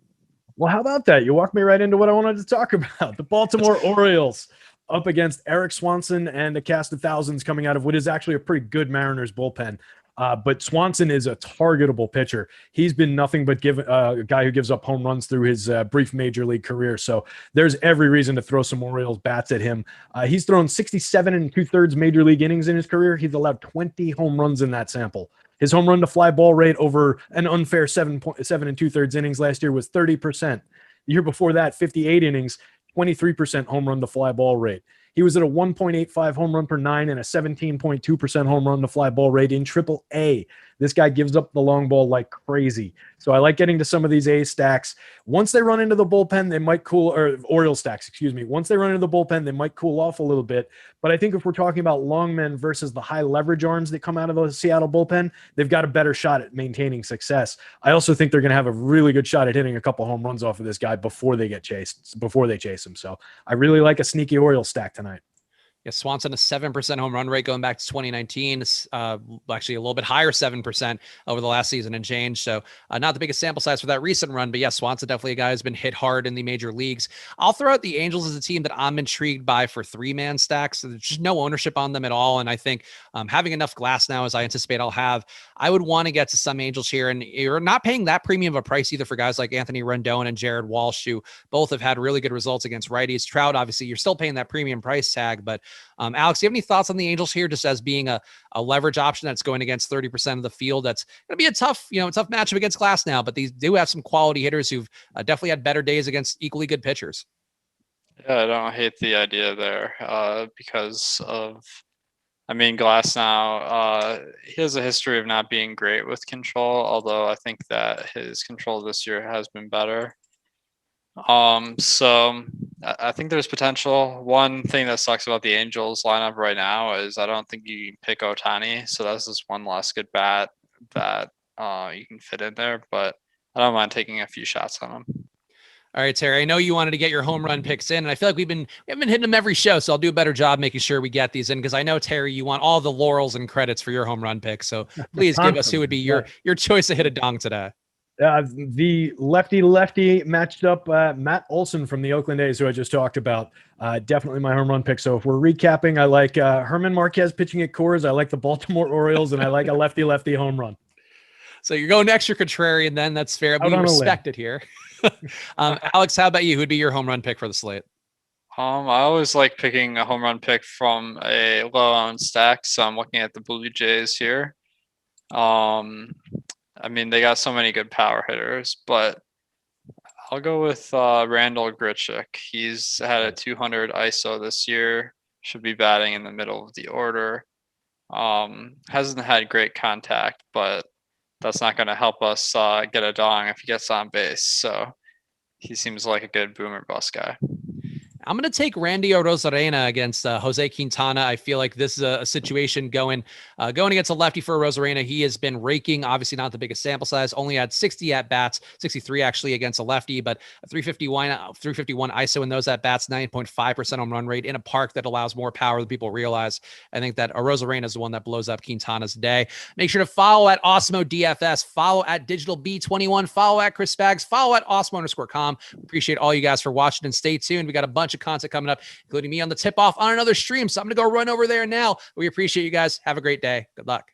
Well, how about that? You walked me right into what I wanted to talk about. The Baltimore Orioles up against Eric Swanson and a cast of thousands coming out of what is actually a pretty good Mariners bullpen. But Swanson is a targetable pitcher. He's been nothing but a guy who gives up home runs through his brief major league career. So there's every reason to throw some Orioles bats at him. He's thrown 67 2/3 major league innings in his career. He's allowed 20 home runs in that sample. His home run to fly ball rate over an unfair 7 2/3 innings last year was 30%. The year before that, 58 innings, 23% home run to fly ball rate. He was at a 1.85 home run per 9 and a 17.2% home run to fly ball rate in AAA. This guy gives up the long ball like crazy. So I like getting to some of these A stacks. Once they run into the bullpen, they might or Oriole stacks, excuse me. Once they run into the bullpen, they might cool off a little bit. But I think if we're talking about long men versus the high leverage arms that come out of the Seattle bullpen, they've got a better shot at maintaining success. I also think they're going to have a really good shot at hitting a couple home runs off of this guy before they chase him. So I really like a sneaky Oriole stack tonight. Yeah, Swanson, a 7% home run rate going back to 2019, actually a little bit higher, 7% over the last season and change. So not the biggest sample size for that recent run, but yeah, Swanson definitely a guy who's been hit hard in the major leagues. I'll throw out the Angels as a team that I'm intrigued by for 3-man stacks. So there's just no ownership on them at all. And I think having enough glass now, as I anticipate I'll have, I would want to get to some Angels here. And you're not paying that premium of a price either for guys like Anthony Rendon and Jared Walsh, who both have had really good results against righties. Trout, obviously, you're still paying that premium price tag, but Alex, do you have any thoughts on the Angels here, just as being a leverage option that's going against 30% of the field? That's going to be a tough matchup against glass now, but these do have some quality hitters who've definitely had better days against equally good pitchers. Yeah, I don't hate the idea there because of, Glass now, he has a history of not being great with control, although I think that his control this year has been better. So I think there's potential. One thing that sucks about the Angels lineup right now is I don't think you can pick Ohtani. So that's just one less good bat that you can fit in there, but I don't mind taking a few shots on him. All right, Terry, I know you wanted to get your home run picks in, and I feel like we haven't been hitting them every show, so I'll do a better job making sure we get these in, because I know, Terry, you want all the laurels and credits for your home run picks. So please give us who would be your choice to hit a dong today. The lefty matched up Matt Olson from the Oakland A's, who I just talked about. Definitely my home run pick. So if we're recapping, I like Herman Marquez pitching at Coors. I like the Baltimore Orioles, and I like a lefty home run. So you're going extra contrarian then. That's fair. We respect it here. Alex, how about you? Who'd be your home run pick for the slate? I always like picking a home run pick from a low-owned stack. So I'm looking at the Blue Jays here. They got so many good power hitters, but I'll go with Randall Grichuk. He's had a 200 ISO this year, should be batting in the middle of the order. Hasn't had great contact, but that's not going to help us get a dong if he gets on base. So he seems like a good boomer bust guy. I'm going to take Randy Arozarena against Jose Quintana. I feel like this is a situation going against a lefty for Arozarena. He has been raking, obviously not the biggest sample size, only had 60 at bats, 63 actually against a lefty, but 351 ISO in those at bats, 9.5% home run rate in a park that allows more power than people realize. I think that Arozarena is the one that blows up Quintana's day. Make sure to follow at Awesemo DFS, follow at Digital B21, follow at Chris Spags, follow at Awesemo_com. Appreciate all you guys for watching, and stay tuned. We got a bunch of content coming up, including me on the tip off on another stream. So I'm going to go run over there now. We appreciate you guys. Have a great day. Good luck.